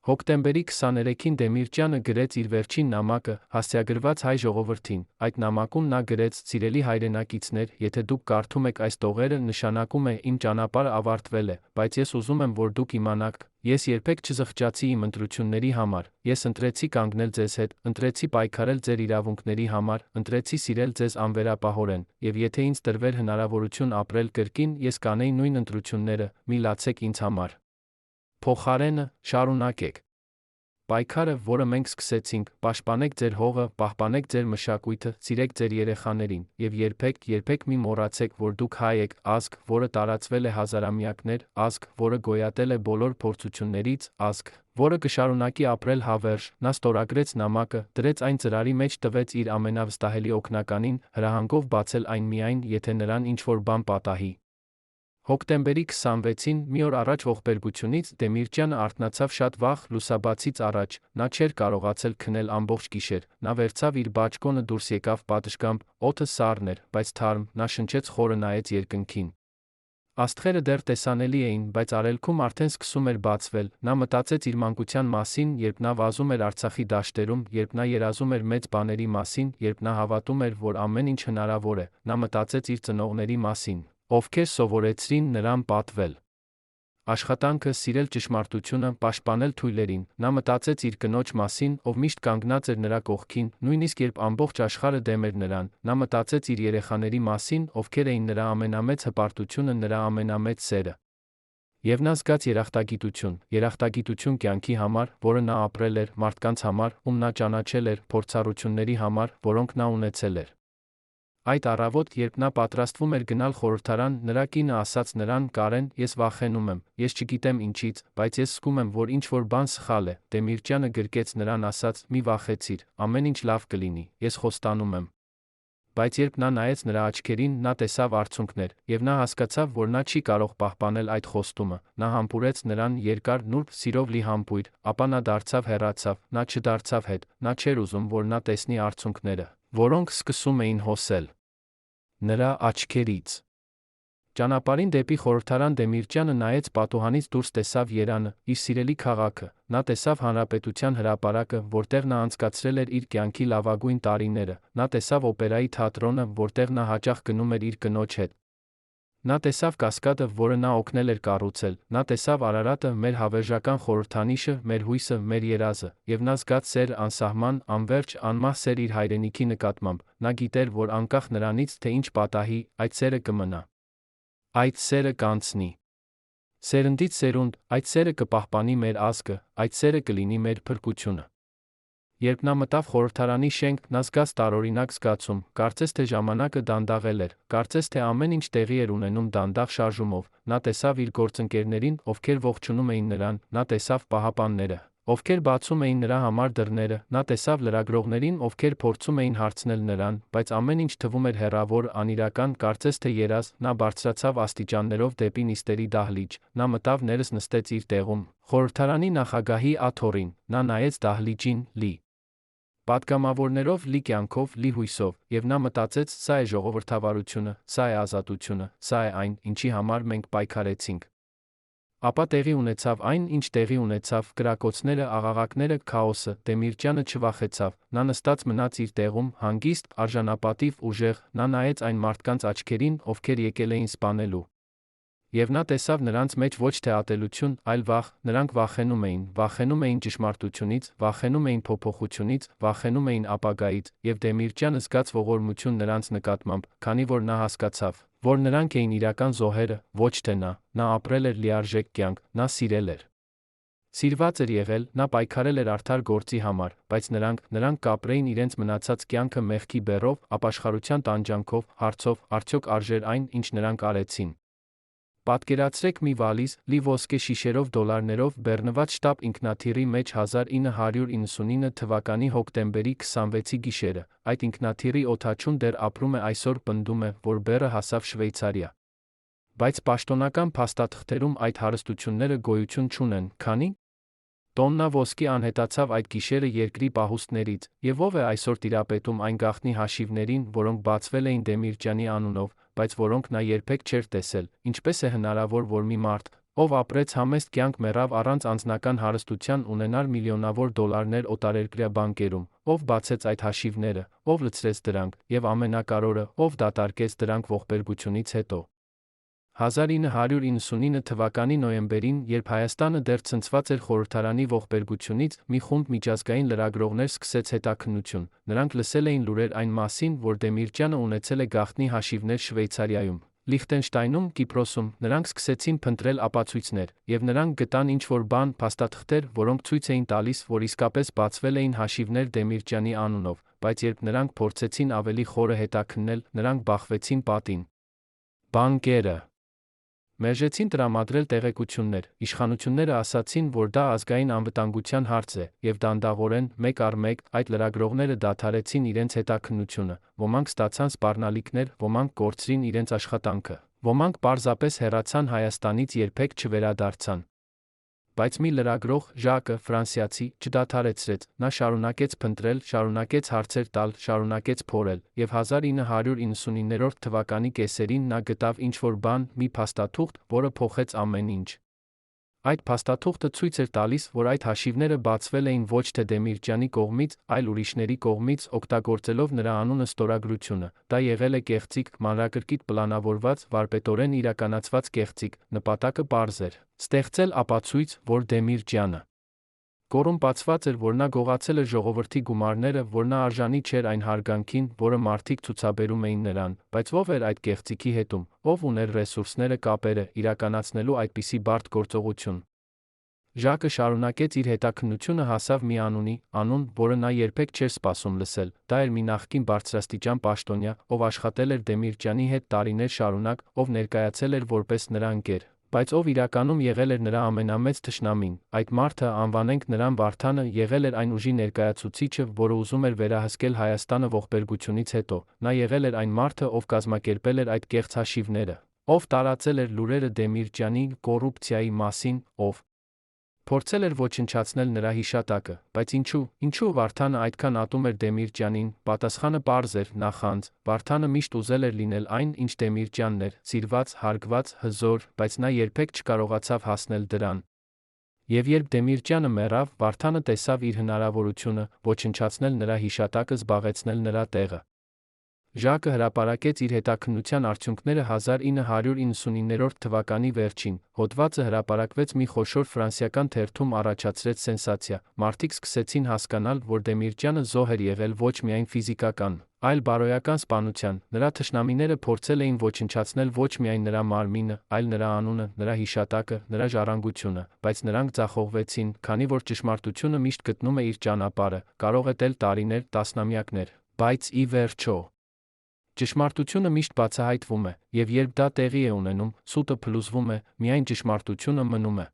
Speaker 1: Հոկտեմբերի 23-ին Դեմիրճյանը գրեց իր վերջին նամակը, հասցեագրված հայ ժողովրդին, այդ նամակում նա գրեց. «Սիրելի հայրենակիցներ, եթե դուք կարդում եք այս տողերը, նշանակում է իմ ճանապարհը ավարտվել է, բայց ես ուզում եմ, որ դուք իմանաք, ես երբեք չզղջացի իմ ընտրությունների համար, ես ընտրեցի կանգնել ձեզ հետ, ընտրեցի պայքարել ձեր իրավունքների համար, ընտրեցի սիրել ձեզ անվերապահորեն, եւ եթե ինձ տրվեր հնարավորություն ապրել կրկին, ես կանեի նույն ընտրությունները, մի լացեք ինձ համար։ Փոխարենը, շարունակեք Պայքարը, որը մենք սկսեցինք, պաշտպանեք ձեր հողը, պահպանեք ձեր մշակույթը, սիրեք ձեր երեխաներին, եւ երբեք մի մոռացեք, որ դուք հայ եք, ազգ, որը տարածվել է հազարամյակներ, ազգ, որը գոյատել է բոլոր փորձություններից, ազգ, որը կշարունակի ապրել հավերժ, նա ստորագրեց նամակը, դրեց այն ծրարի մեջ, տվեց իր ամենավստահելի օգնականին, հրահանգով բացել այն միայն, եթե նրան ինչ-որ բան պատահի։ Հոկտեմբերի 26-ին, մի օր առաջ ողբերգությունից, Դեմիրճյանը արթնացավ շատ վաղ, լուսաբացից առաջ, նա չէր կարողացել քնել ամբողջ գիշեր, նա վերցավ իր բաճկոնը, դուրս եկավ պատշգամբ, օդը սառն էր, բայց թարմ, նա շնչեց խորը, նայեց երկնքին։ Աստղերը դեռ տեսանելի էին, բայց արևելքում արդեն սկսում էր բացվել, նա մտածեց իր մանկության մասին, երբ նա վազում էր Արցախի դաշտերում, երբ նա երազում էր մեծ բաների մասին, երբ նա հավատում էր, որ ամեն ինչ հնարավոր է, նա մտածեց իր ծնողների մասին, ովքեր սովորեցրին նրան պատվել։ Աշխատանքը, սիրել ճշմարտությունը, պաշտպանել թույլերին, նա մտածեց իր կնոջ մասին, ով միշտ կանգնած էր նրա կողքին, նույնիսկ երբ ամբողջ աշխարհը դեմ էր նրան, նա մտածեց իր երեխաների մասին, ովքեր էին նրա ամենամեծ հպարտությունը, նրա ամենամեծ սերը։ Եվ նա զգաց երախտագիտություն կյանքի համար, որը նա ապրել էր, մարդկանց համար, ում նա ճանաչել էր, փորձառությունների համար, որոնք նա ունեցել էր։ Այդ առավոտ, երբ նա պատրաստվում էր գնալ խորհրդարան, նրա կինը ասաց նրան. «Կարեն, ես վախենում եմ, ես չգիտեմ ինչից, բայց ես զգում եմ, որ ինչ-որ բան սխալ է»։ Դեմիրճյանը գրկեց նրան, ասաց. «Մի վախեցիր, ամեն ինչ լավ կլինի, ես խոստանում եմ»։ Բայց երբ նա նայեց նրա աչքերին, նա տեսավ արցունքներ, եւ նա հասկացավ, որ նա չի կարող պահպանել այդ խոստումը։ Նա համբուրեց նրան երկար, նուրբ, սիրով լի համբույր, ապա նա հեռացավ, նա չդարձավ հետ, նա չէր ուզում, որ նա տեսնի արցունքները, որոնք սկսում էին հոսել նրա աչքերից։ Ճանապարհին դեպի խորհրդարան Դեմիրճյանը նայեց պատուհանից, դուրս տեսավ Երանը, իր սիրելի քաղաքը, նա տեսավ Հանրապետության հրապարակը, որտեղ նա անցկացրել էր իր կյանքի լավագույն տարիները, նա տեսավ օպերայի թատրոնը, որտեղ նա հաճախ գնում էր իր կնոջ հետ։ Նա տեսավ Կասկադը, որը նա օգնել էր կառուցել, նա տեսավ Արարատը, մեր հավերժական խորհրդանիշը, մեր հույսը, մեր երազը, եւ նա զգաց սեր, անսահման, անվերջ, անմահ սեր իր հայրենիքի նկատմամբ, նա գիտեր, որ անկախ նրանից, թե ինչ պատահի, այդ սերը կմնա։ Այդ սերը կանցնի սերնդից սերունդ, այդ սերը կպահպանի մեր ազգը, այդ սերը կլինի մեր փրկությունը։ Երբ նա մտավ խորհրդարանի շենք, նա զգաց տարօրինակ զգացում, կարծես թե ժամանակը դանդաղել էր, կարծես թե ամեն ինչ տեղի էր ունենում դանդաղ շարժումով, նա տեսավ իր գործընկերներին, ովքեր ողջունում էին նրան, նա տեսավ պահապանները, ովքեր բացում էին նրա համար դռները, նա տեսավ լրագրողներին, ովքեր փորձում էին հարցնել նրան, բայց ամեն ինչ թվում էր հեռավոր, անիրական, կարծես թե երազ, նա բարձրացավ աստիճաններով դեպի նիստերի դահլիճ, նա մտավ ներս նստեց իր տեղում, խորհրդարանի նախագահի աթոռին, նա նայեց դահլիճին, լի պատգամավորներով, լի կյանքով, լի հույսով, եւ նա մտածեց. «Սա է ժողովրդավարությունը, սա է ազատությունը, սա է այն, ինչի համար մենք պայքարեցինք»։ Ապա տեղի ունեցավ այն, ինչ տեղի ունեցավ, կրակոցները, աղաղակները, քաոսը, Դեմիրճյանը չվախեցավ, նա նստած մնաց իր տեղում, հանգիստ, արժանապատիվ, ուժեղ, նա նայեց այն մարդկանց աչքերին, ովքեր եկել էին սպանելու։ Եվ նա տեսավ նրանց մեջ ոչ թե ատելություն, այլ վախ, նրանք վախենում էին ճշմարտությունից, վախենում էին փոփոխությունից, վախենում էին ապագայից, եւ Դեմիրճյանը զգաց ողորմություն նրանց նկատմամբ, քանի որ նա հասկացավ, որ նրանք էին իրական զոհերը, ոչ թե նա ապրել էր լիարժեք կյանք, նա սիրել էր։ Սիրված էր եղել, նա պայքարել էր արդար գործի համար, բայց նրանք կապրեին իրենց մնացած կյանքը մեղքի բեռով, ապաշխարության տանջանքով, հարցով, արդյոք արժեր այն, ինչ նրանք արեցին։ Պատկերացրեք մի վալիզ, լի ոսկե շիշերով, դոլարներով, բեռնված շտապ ինքնաթիռի մեջ 1999 թվականի հոկտեմբերի 26-ի գիշերը, այդ ինքնաթիռի օդաչուն դեռ ապրում է, այսօր պնդում է, որ բեռը հասավ Շվեյցարիա։ Բայց պաշտոնական փաստաթղթերում այդ հարստությունները գոյություն չունեն, քանի տոննա ոսկի անհետացավ այդ գիշերը երկրի պահուստներից, եւ ով է այսօր տիրապետում այն գաղտնի հաշիվներին, որոնք բացվել էին Դեմիրճյանի անունով, բայց որոնք նա երբեք չէր տեսել, ինչպես է հնարավոր, որ մի մարդ, ով ապրեց համեստ կյանք, մեռավ առանց անձնական հարստության ունենալ միլիոնավոր դոլարներ օտարերկրյա բանկերում, ով բացեց այդ հաշիվները, ով լցրեց դրանք, եւ ամենակարևորը, ով դատարկեց դրանք ողբերգությունից հետո։ 1999 թվականի նոյեմբերին, երբ Հայաստանը դեռ ցնցված էր խորհրդարանի ողբերգությունից, մի խումբ միջազգային լրագրողներ սկսեց հետաքննություն, նրանք լսել էին լուրեր այն մասին, որ Դեմիրճյանը ունեցել է գաղտնի հաշիվներ Շվեյցարիայում, Լիխտենշտայնում, Կիպրոսում նրանք սկսեցին փնտրել ապացույցներ, եւ նրանք գտան ինչ-որ բան, փաստաթղթեր, որոնք ցույց էին տալիս, որ իսկապես բացվել էին հաշիվներ Դեմիրճյանի անունով, բայց երբ նրանք փորձեցին ավելի խորը հետաքննել, նրանք բախվեցին պատին։ Բանկերը մերժեցին տրամադրել տեղեկություններ, իշխանությունները ասացին, որ դա ազգային անվտանգության հարց է, եւ դանդաղորեն, մեկ առ մեկ, այդ լրագրողները դադարեցին իրենց հետաքննությունը, ոմանք ստացան սպառնալիքներ, ոմանք կորցրին իրենց աշխատանքը, ոմանք պարզապես հեռացան Հայաստանից երբեք չվերադարձան։ Բայց մի լրագրող, Ժակը, ֆրանսիացի, չդադարեցրեց, նա շարունակեց փնտրել, շարունակեց հարցեր տալ, շարունակեց փորել, եւ 1999 թվականի կեսերին նա գտավ ինչ-որ բան, մի փաստաթուղթ, որը փոխեց ամեն ինչ։ Այդ փաստաթուղթը ցույց էր տալիս, որ այդ հաշիվները բացվել էին ոչ թե Դեմիրճյանի կողմից, այլ ուրիշների կողմից, օգտագործելով նրա անունը ստորագրությունը։ Դա եղել է կեղծիք, մանրակրկիտ պլանավորված, վարպետորեն իրականացված կեղծիք, նպատակը պարզ էր՝ ստեղծել ապացույց, որ Դեմիրճյանը կոռումպացված էր, որ նա գողացել էր ժողովրդի գումարները, որ նա արժանի չէր այն հարգանքին, որը մարդիկ ցուցաբերում էին նրան, բայց ով էր այդ կեղծիքի հետում, ով ուներ ռեսուրսները, կապերը, իրականացնելու այդպիսի բարդ գործողություն։ Ժակը շարունակեց իր հետաքննությունը, հասավ մի անուն, որը նա երբեք չէր սպասում լսել, դա էր մի նախկին բարձրաստիճան պաշտոնյա, ով աշխատել էր Դեմիրճյանի հետ տարիներ շարունակ, ով ներկայացել էր որպես նրա ընկեր, բայց ով իրականում եղել էր նրա ամենամեծ թշնամին։ Այդ մարդը, անվանենք նրան Վարդանը, եղել էր այն ուժի ներկայացուցիչը, որը ուզում էր վերահսկել Հայաստանը ողբերգությունից հետո, նա եղել էր այն մարդը, ով կազմակերպել էր այդ կեղծ հաշիվները, ով տարածել էր լուրերը Դեմիրճյանի կոռուպցիայի մասին, ով փորձել էր ոչնչացնել նրա հիշատակը, բայց ինչու Վարդանը այդքան ատում էր Դեմիրճյանին, պատասխանը պարզ էր, նախանձ, Վարդանը միշտ ուզել էր լինել այն, ինչ Դեմիրճյանն էր, սիրված, հարգված, հզոր, բայց նա երբեք չկարողացավ հասնել դրան։ Եվ երբ Դեմիրճյանը մեռավ, Վարդանը տեսավ իր հնարավորությունը ոչնչացնել նրա հիշատակը, զբաղեցնել նրա տեղը։ Ժակը հրապարակեց իր հետաքննության արդյունքները 1999 թվականի վերջին, հոդվածը հրապարակվեց մի խոշոր ֆրանսիական թերթում, առաջացրեց սենսացիա, մարդիկ սկսեցին հասկանալ, որ Դեմիրճյանը զոհ էր եղել ոչ միայն ֆիզիկական, այլ բարոյական սպանության, նրա թշնամիները փորձել էին ոչնչացնել ոչ միայն նրա մարմինը, այլ նրա անունը, նրա հիշատակը, նրա ժառանգությունը, բայց նրանք ձախողվեցին, քանի որ ճշմարտությունը միշտ գտնում է իր ճանապարհը, կարող է տել տարիներ, տասնամյակներ, բայց ի վերջո ճշմարտությունը միշտ բացահայտվում է, եւ երբ դա տեղի է ունենում, սուտը փլուզվում է, միայն ճշմարտությունը մնում է։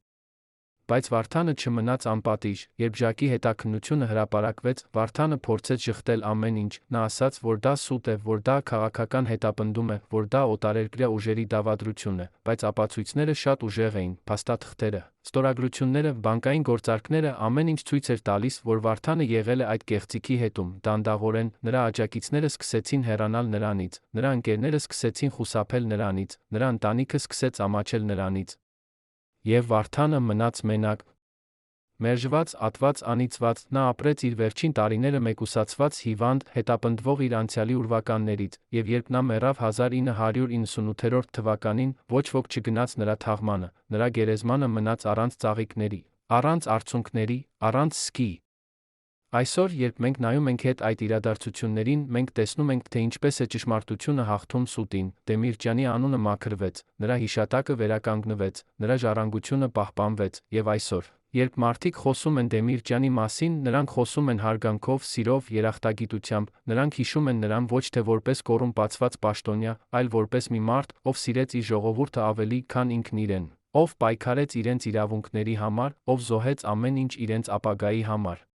Speaker 1: Բայց Վարդանը չմնաց անպատիժ, երբ Ժակի հետաքննությունը հրապարակվեց, Վարդանը փորձեց շղթել ամեն ինչ, նա ասաց, որ դա սուտ է, որ դա քաղաքական հետապնդում է, որ դա օտարերկրյա ուժերի դավադրություն է, բայց ապացույցները շատ ուժեղ էին, փաստաթղթերը, ստորագրությունները, բանկային գործարքները, ամեն ինչ ցույց էր տալիս, որ Վարդանը եղել է այդ կեղծիքի հետում, դանդաղորեն, նրա աջակիցները սկսեցին հեռանալ նրանից, նրա ընկերները սկսեցին խուսափել նրանից, նրա ընտանիքը սկսեց ամաչել նրանից։ Եվ Վարդանը մնաց մենակ, մերժված, ատված, անիծված, նա ապրեց իր վերջին տարիները մեկուսացված, հիվանդ, հետապնդվող իր անցյալի ուրվականներից, եւ երբ նա մեռավ 1998 թվականին, ոչ ոք չգնաց նրա թաղմանը, նրա գերեզմանը մնաց առանց ծաղիկների, առանց արցունքների, առանց սկի։ Այսօր, երբ մենք նայում ենք հետ այդ իրադարձություններին, մենք տեսնում ենք, թե ինչպես է ճշմարտությունը հաղթում սուտին, Դեմիրճյանի անունը մաքրվեց, նրա հիշատակը վերականգնվեց, նրա ժառանգությունը պահպանվեց, եւ այսօր, երբ մարդիկ խոսում են Դեմիրճյանի մասին, նրանք խոսում են հարգանքով, սիրով, երախտագիտությամբ, նրանք հիշում են նրան ոչ թե որպես կոռումպացված պաշտոնյա, այլ որպես մի մարդ, ով սիրեց իր ժողովուրդը ավելի, քան ինքն իրեն, ով պայքարեց իրենց իրավունքների համար, ով զոհեց ամեն ինչ իրենց ապագայի համար։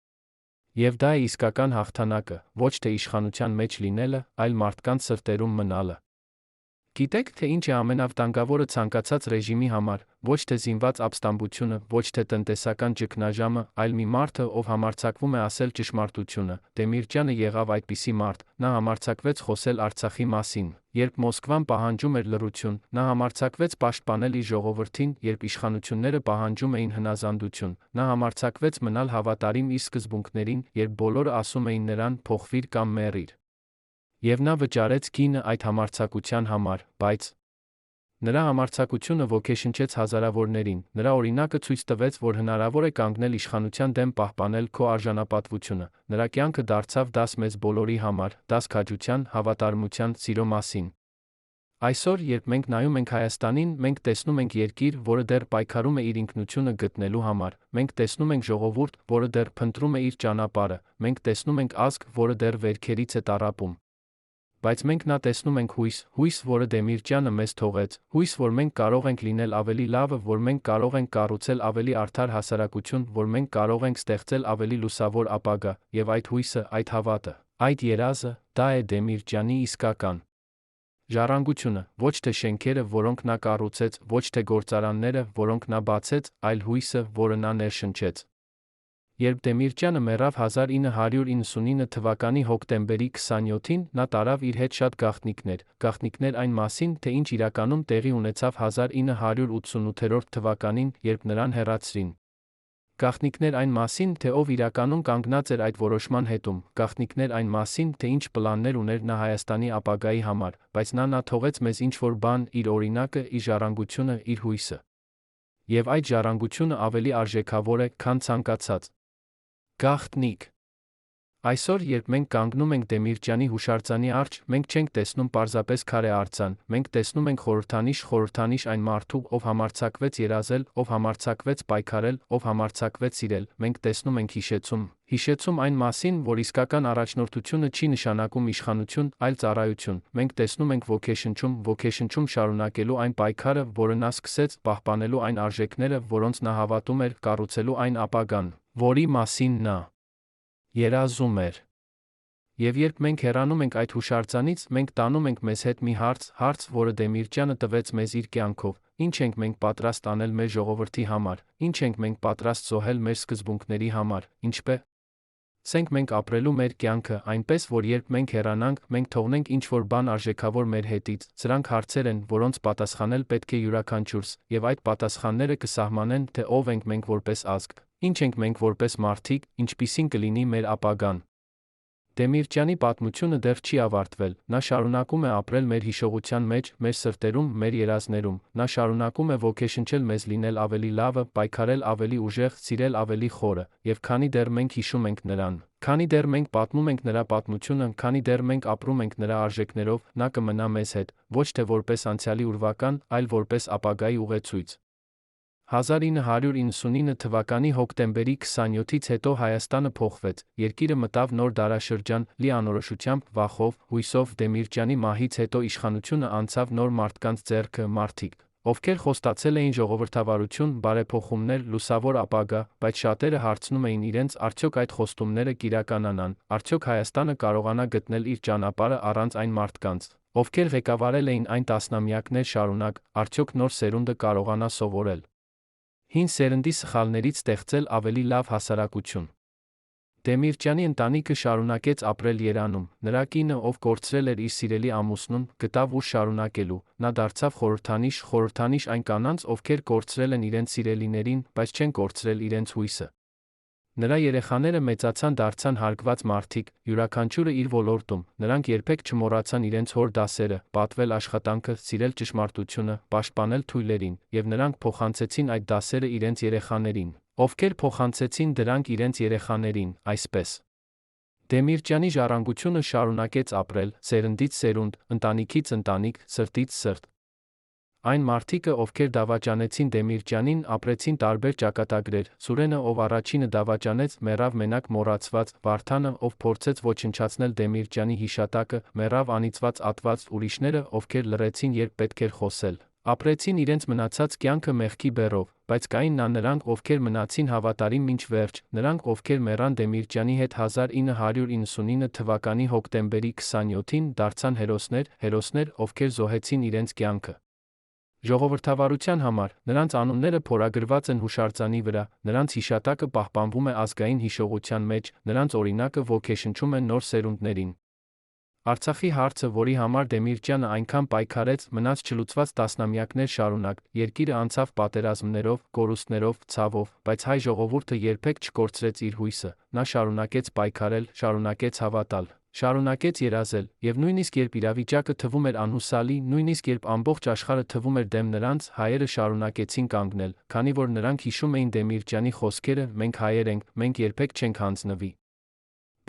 Speaker 1: Եվ դա է իսկական հաղթանակը, ոչ թե իշխանության մեջ լինելը, այլ մարդկանց սրտերում մնալը։ Գիտեք, թե ինչ է ամենավտանգավորը ցանկացած ռեժիմի համար, ոչ թե զինված ապստամբությունը, ոչ թե տնտեսական ճգնաժամը, այլ մի մարդը, ով համարձակվում է ասել ճշմարտությունը։ Դեմիրճյանը եղավ այդպիսի մարդ, նա համարձակվեց խոսել Արցախի մասին, երբ Մոսկվան պահանջում էր լռություն, նա համարձակվեց պաշտպանել իր ժողովրդին, երբ իշխանությունները պահանջում էին հնազանդություն, նա համարձակվեց մնալ հավատարիմ իր սկզբունքներին, երբ բոլորը ասում էին նրան՝ փոխվիր կամ մեռիր։ Եվ նա վճարեց գինը այդ համարձակության համար, բայց նրա համարձակությունը ոգեշնչեց հազարավորներին, նրա օրինակը ցույց տվեց, որ հնարավոր է կանգնել իշխանության դեմ, պահպանել քո արժանապատվությունը, նրա կյանքը դարձավ դաս մեզ բոլորի համար, դաս քաջության, հավատարմության, սիրո մասին։ Այսօր, երբ մենք նայում ենք Հայաստանին, մենք տեսնում ենք երկիր, որը դեռ պայքարում է իր ինքնությունը գտնելու համար, մենք տեսնում ենք ժողովուրդ, որը դեռ փնտրում է իր ճանապարհը, մենք տեսնում ենք ազգ, որը դեռ վերքերից է տառապում։ Բայց մենք նա տեսնում ենք հույս, որը Դեմիրճյանը մեզ թողեց, հույս, որ մենք կարող ենք լինել ավելի լավը, որ մենք կարող ենք կառուցել ավելի արդար հասարակություն, որ մենք կարող ենք ստեղծել ավելի լուսավոր ապագա, եւ այդ հույսը, այդ հավատը, այդ երազը, դա է Դեմիրճյանի իսկական ժառանգությունը, ոչ թե շենքերը, որոնք նա կառուցեց, ոչ թե գործարանները, որոնք նա բացեց, այլ հույսը, որը նա ներշնչեց։ Երբ Դեմիրճյանը մեռավ 1999 թվականի հոկտեմբերի 27-ին, նա տարավ իր հետ շատ գաղտնիքներ այն մասին, թե ինչ իրականում տեղի ունեցավ 1988 թվականին, երբ նրան հեռացրին։ Գաղտնիքներ այն մասին, թե ով իրականում կանգնած էր այդ որոշման հետում, գաղտնիքներ այն մասին, թե ինչ պլաններ ուներ նա Հայաստանի ապագայի համար, բայց նա թողեց մեզ ինչ-որ բան, իր օրինակը, իր ժառանգությունը, իր հույսը։ Եվ այդ ժառանգությունը ավելի արժեքավոր է, քան ցանկացած գաղտնիք։ Այսօր, երբ մենք կանգնում ենք Դեմիրճյանի հուշարձանի առջ, մենք չենք տեսնում պարզապես քարե արձան, մենք տեսնում ենք խորհրդանիշ այն մարդու, ով համարձակվեց երազել, ով համարձակվեց պայքարել, ով համարձակվեց սիրել, մենք տեսնում ենք հիշեցում այն մասին, որ իսկական առաջնորդությունը չի նշանակում իշխանություն, այլ ծառայություն, մենք տեսնում ենք ոգեշնչում շարունակելու այն պայքարը, որը նա սկսեց, պահպանելու այն արժեքները, որոնց նա հավատում էր, կառուցելու այն ապագան, որի մասին նա երազում էր։ Եվ երբ մենք հեռանում ենք այդ հուշարձանից, մենք տանում ենք մեզ հետ մի հարց, որը Դեմիրճյանը տվեց մեզ իր կյանքով, ինչ ենք մենք պատրաստ անել մեր ժողովրդի համար, ինչ ենք մենք պատրաստ զոհել մեր սկզբունքների համար, ինչպես ենք մենք ապրելու մեր կյանքը, այնպես որ երբ մենք հեռանանք, մենք թողնենք ինչ-որ բան արժեքավոր մեր հետից, սրանք հարցեր են, որոնց պատասխանել պետք է յուրաքանչյուրս, եւ այդ պատասխանները կսահմանեն, թե ով ենք մենք որպես ազգ, ինչ ենք մենք որպես մարդիկ, ինչպիսին կլինի մեր ապագան։ Դեմիրճյանի պատմությունը դեռ չի ավարտվել, նա շարունակում է ապրել մեր հիշողության մեջ, մեր սրտերում, մեր երազներում, նա շարունակում է ոգեշնչել մեզ լինել ավելի լավը, պայքարել ավելի ուժեղ, սիրել ավելի խորը, եւ քանի դեռ մենք հիշում ենք նրան, քանի դեռ մենք պատմում ենք նրա պատմությունը, քանի դեռ մենք ապրում ենք նրա արժեքներով, նա կմնա մեզ հետ, ոչ թե որպես անցյալի ուրվական, այլ որպես ապագայի ուղեցույց։ 1999 թվականի հոկտեմբերի 27-ից հետո Հայաստանը փոխվեց, երկիրը մտավ նոր դարաշրջան, լի անորոշությամբ, վախով, հույսով, Դեմիրճյանի մահից հետո իշխանությունը անցավ նոր մարդկանց ձեռքը, մարդիկ, ովքեր խոստացել էին ժողովրդավարություն, բարեփոխումներ, լուսավոր ապագա, բայց շատերը հարցնում էին իրենց, արդյոք այդ խոստումները կիրականանան, արդյոք Հայաստանը կարողանա գտնել իր ճանապարհը առանց այն մարդկանց, ովքեր ղեկավարել էին այն տասնամյակներ շարունակ, արդյոք նոր սերունդը կարողանա սովորել հին սերնդի սխալներից ստեղծել ավելի լավ հասարակություն։ Դեմիրճյանի ընտանիքը շարունակեց ապրել Երանում, նրա կինը, ով կորցրել էր իր սիրելի ամուսնուն, գտավ ուժ շարունակելու, նա դարձավ խորհրդանիշ այն կանանց, ովքեր կորցրել են իրենց սիրելիներին, բայց չեն կորցրել իրենց հույսը։ Նրա երեխաները մեծացան, դարձան հարգված մարդիկ, յուրաքանչյուրը իր ոլորտում, նրանք երբեք չմոռացան իրենց հոր դասերը, պատվել աշխատանքը, սիրել ճշմարտությունը, պաշտպանել թույլերին, եւ նրանք փոխանցեցին այդ դասերը իրենց երեխաներին, ովքեր փոխանցեցին դրանք իրենց երեխաներին, այսպես։ Դեմիրճյանի ժառանգությունը շարունակեց ապրել, սերնդից սերունդ, ընտանիքից ընտանիք, սրտից սրտ։ Այն մարդիկը, ովքեր դավաճանեցին Դեմիրճյանին, ապրեցին տարբեր ճակատագրեր, Սուրենը, ով առաջինը դավաճանեց, մեռավ մենակ մոռացված, Վարդանը, ով փորձեց ոչնչացնել Դեմիրճյանի հիշատակը, մեռավ անիծված ատված, ուրիշները, ովքեր լռեցին, երբ պետք էր խոսել, ապրեցին իրենց մնացած կյանքը մեղքի բեռով, բայց կային նրանք, ովքեր մնացին հավատարիմ մինչ վերջ, նրանք, ովքեր մեռան Դեմիրճյանի հետ 1999 թվականի հոկտեմբերի 27-ին, դարձան հերոսներ, ովքեր զոհեցին իրենց կյանքը ժողովրդավարության համար, նրանց անունները փորագրված են հուշարձանի վրա, նրանց հիշատակը պահպանվում է ազգային հիշողության մեջ, նրանց օրինակը ոգեշնչում է նոր սերունդներին։ Արցախի հարցը, որի համար Դեմիրճյանը այնքան պայքարեց, մնաց չլուծված տասնամյակներ շարունակ, երկիրը անցավ պատերազմներով, կորուստներով, ցավով, բայց հայ ժողովուրդը երբեք չկորցրեց իր հույսը, նա շարունակեց պայքարել, շարունակեց հավատալ, շարունակեց երազել, եւ նույնիսկ երբ իրավիճակը թվում էր անհուսալի, նույնիսկ երբ ամբողջ աշխարհը թվում էր դեմ նրանց, հայերը շարունակեցին կանգնել, քանի որ նրանք հիշում էին Դեմիրճյանի խոսքերը՝ մենք հայեր ենք, մենք երբեք չենք հանձնվի։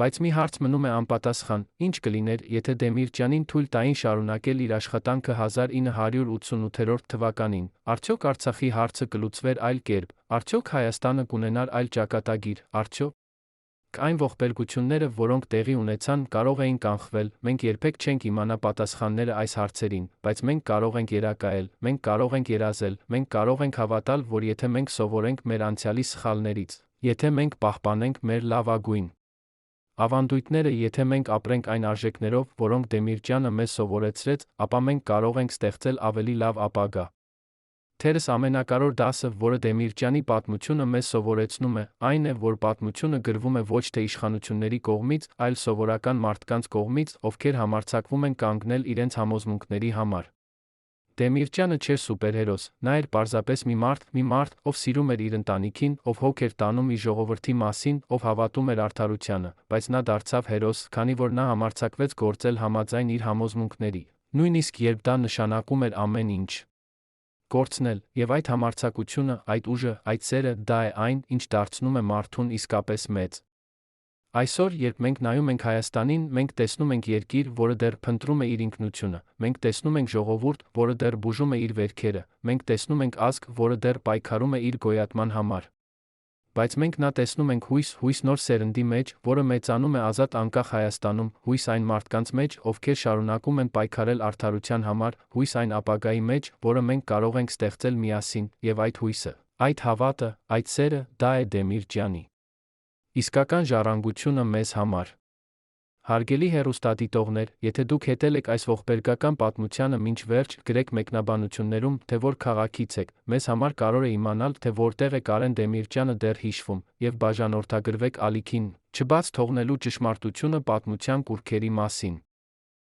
Speaker 1: Բայց մի հարց մնում է անպատասխան. ինչ կլիներ, եթե Դեմիրճյանին թույլ տային շարունակել իր աշխատանքը 1988 թվականին, արդյոք Արցախի հարցը կլուծվեր այլ կերպ, արդյոք Հայաստանը կունենար այլ ճակատագիր, արդյոք այն ողբերգությունները, որոնք տեղի ունեցան, կարող էին կանխվել, մենք երբեք չենք իմանա պատասխանները այս հարցերին, բայց մենք կարող ենք երակայել, մենք կարող ենք երազել, մենք կարող ենք հավատալ, որ եթե մենք սովորենք մեր անցյալի սխալներից, եթե մենք պահպանենք մեր լավագույն ավանդույթները, եթե մենք ապրենք այն արժեքներով, որոնք Դեմիրճյանը մեզ սովորեցրեց, ապա մենք կարող ենք ստեղծել ավելի լավ ապագա։ Թերս ամենակարևոր դասը, որը Դեմիրճյանի պատմությունը մեզ սովորեցնում է, այն է, որ պատմությունը գրվում է ոչ թե իշխանությունների կողմից, այլ սովորական մարդկանց կողմից, ովքեր համարձակվում են կանգնել իրենց համոզմունքների համար։ Դեմիրճյանը չէր սուպերհերոս, նա էր պարզապես մի մարդ, ով սիրում էր իր ընտանիքին, ով հոգ էր տանում իր ժողովրդի մասին, ով հավատում էր արդարությանը, բայց նա դարձավ հերոս, քանի որ նա համարձակվեց գործել համաձայն իր համոզմունքների, նույնիսկ երբ դա նշանակում էր ամեն ինչ կորցնել, եւ այդ համարձակությունը, այդ ուժը, այդ սերը, դա է այն, ինչ դարձնում է մարդուն իսկապես մեծ։ Այսօր, երբ մենք նայում ենք Հայաստանին, մենք տեսնում ենք երկիր, որը դեռ փնտրում է իր ինքնությունը, մենք տեսնում ենք ժողովուրդ, որը դեռ բուժում է իր վերքերը, մենք տեսնում ենք ազգ, որը դեռ պայքարում է իր գոյատման համար։ Բայց մենք նա տեսնում ենք հույս նոր սերնդի մեջ, որը մեծանում է ազատ անկախ Հայաստանում, հույս այն մարդկանց մեջ, ովքեր շարունակում են պայքարել արդարության համար, հույս այն ապագայի մեջ, որը մենք կարող ենք ստեղծել միասին, եւ այդ հույսը, այդ հավատը, այդ սերը, դա է Դեմիրճյանի իսկական ժառանգությունը մեզ համար։ Հարգելի հեռուստադիտողներ, եթե դուք հետել եք այս ողբերգական պատմությանը մինչ վերջ, գրեք մեկնաբանություններում, թե որ քաղաքից եք, մեզ համար կարող է իմանալ, թե որտեղ է Կարեն Դեմիրճյանը դեռ հիշվում, եւ բաժանորդագրվեք ալիքին, չբաց թողնելու ճշմարտությունը պատմության կուռքերի մասին։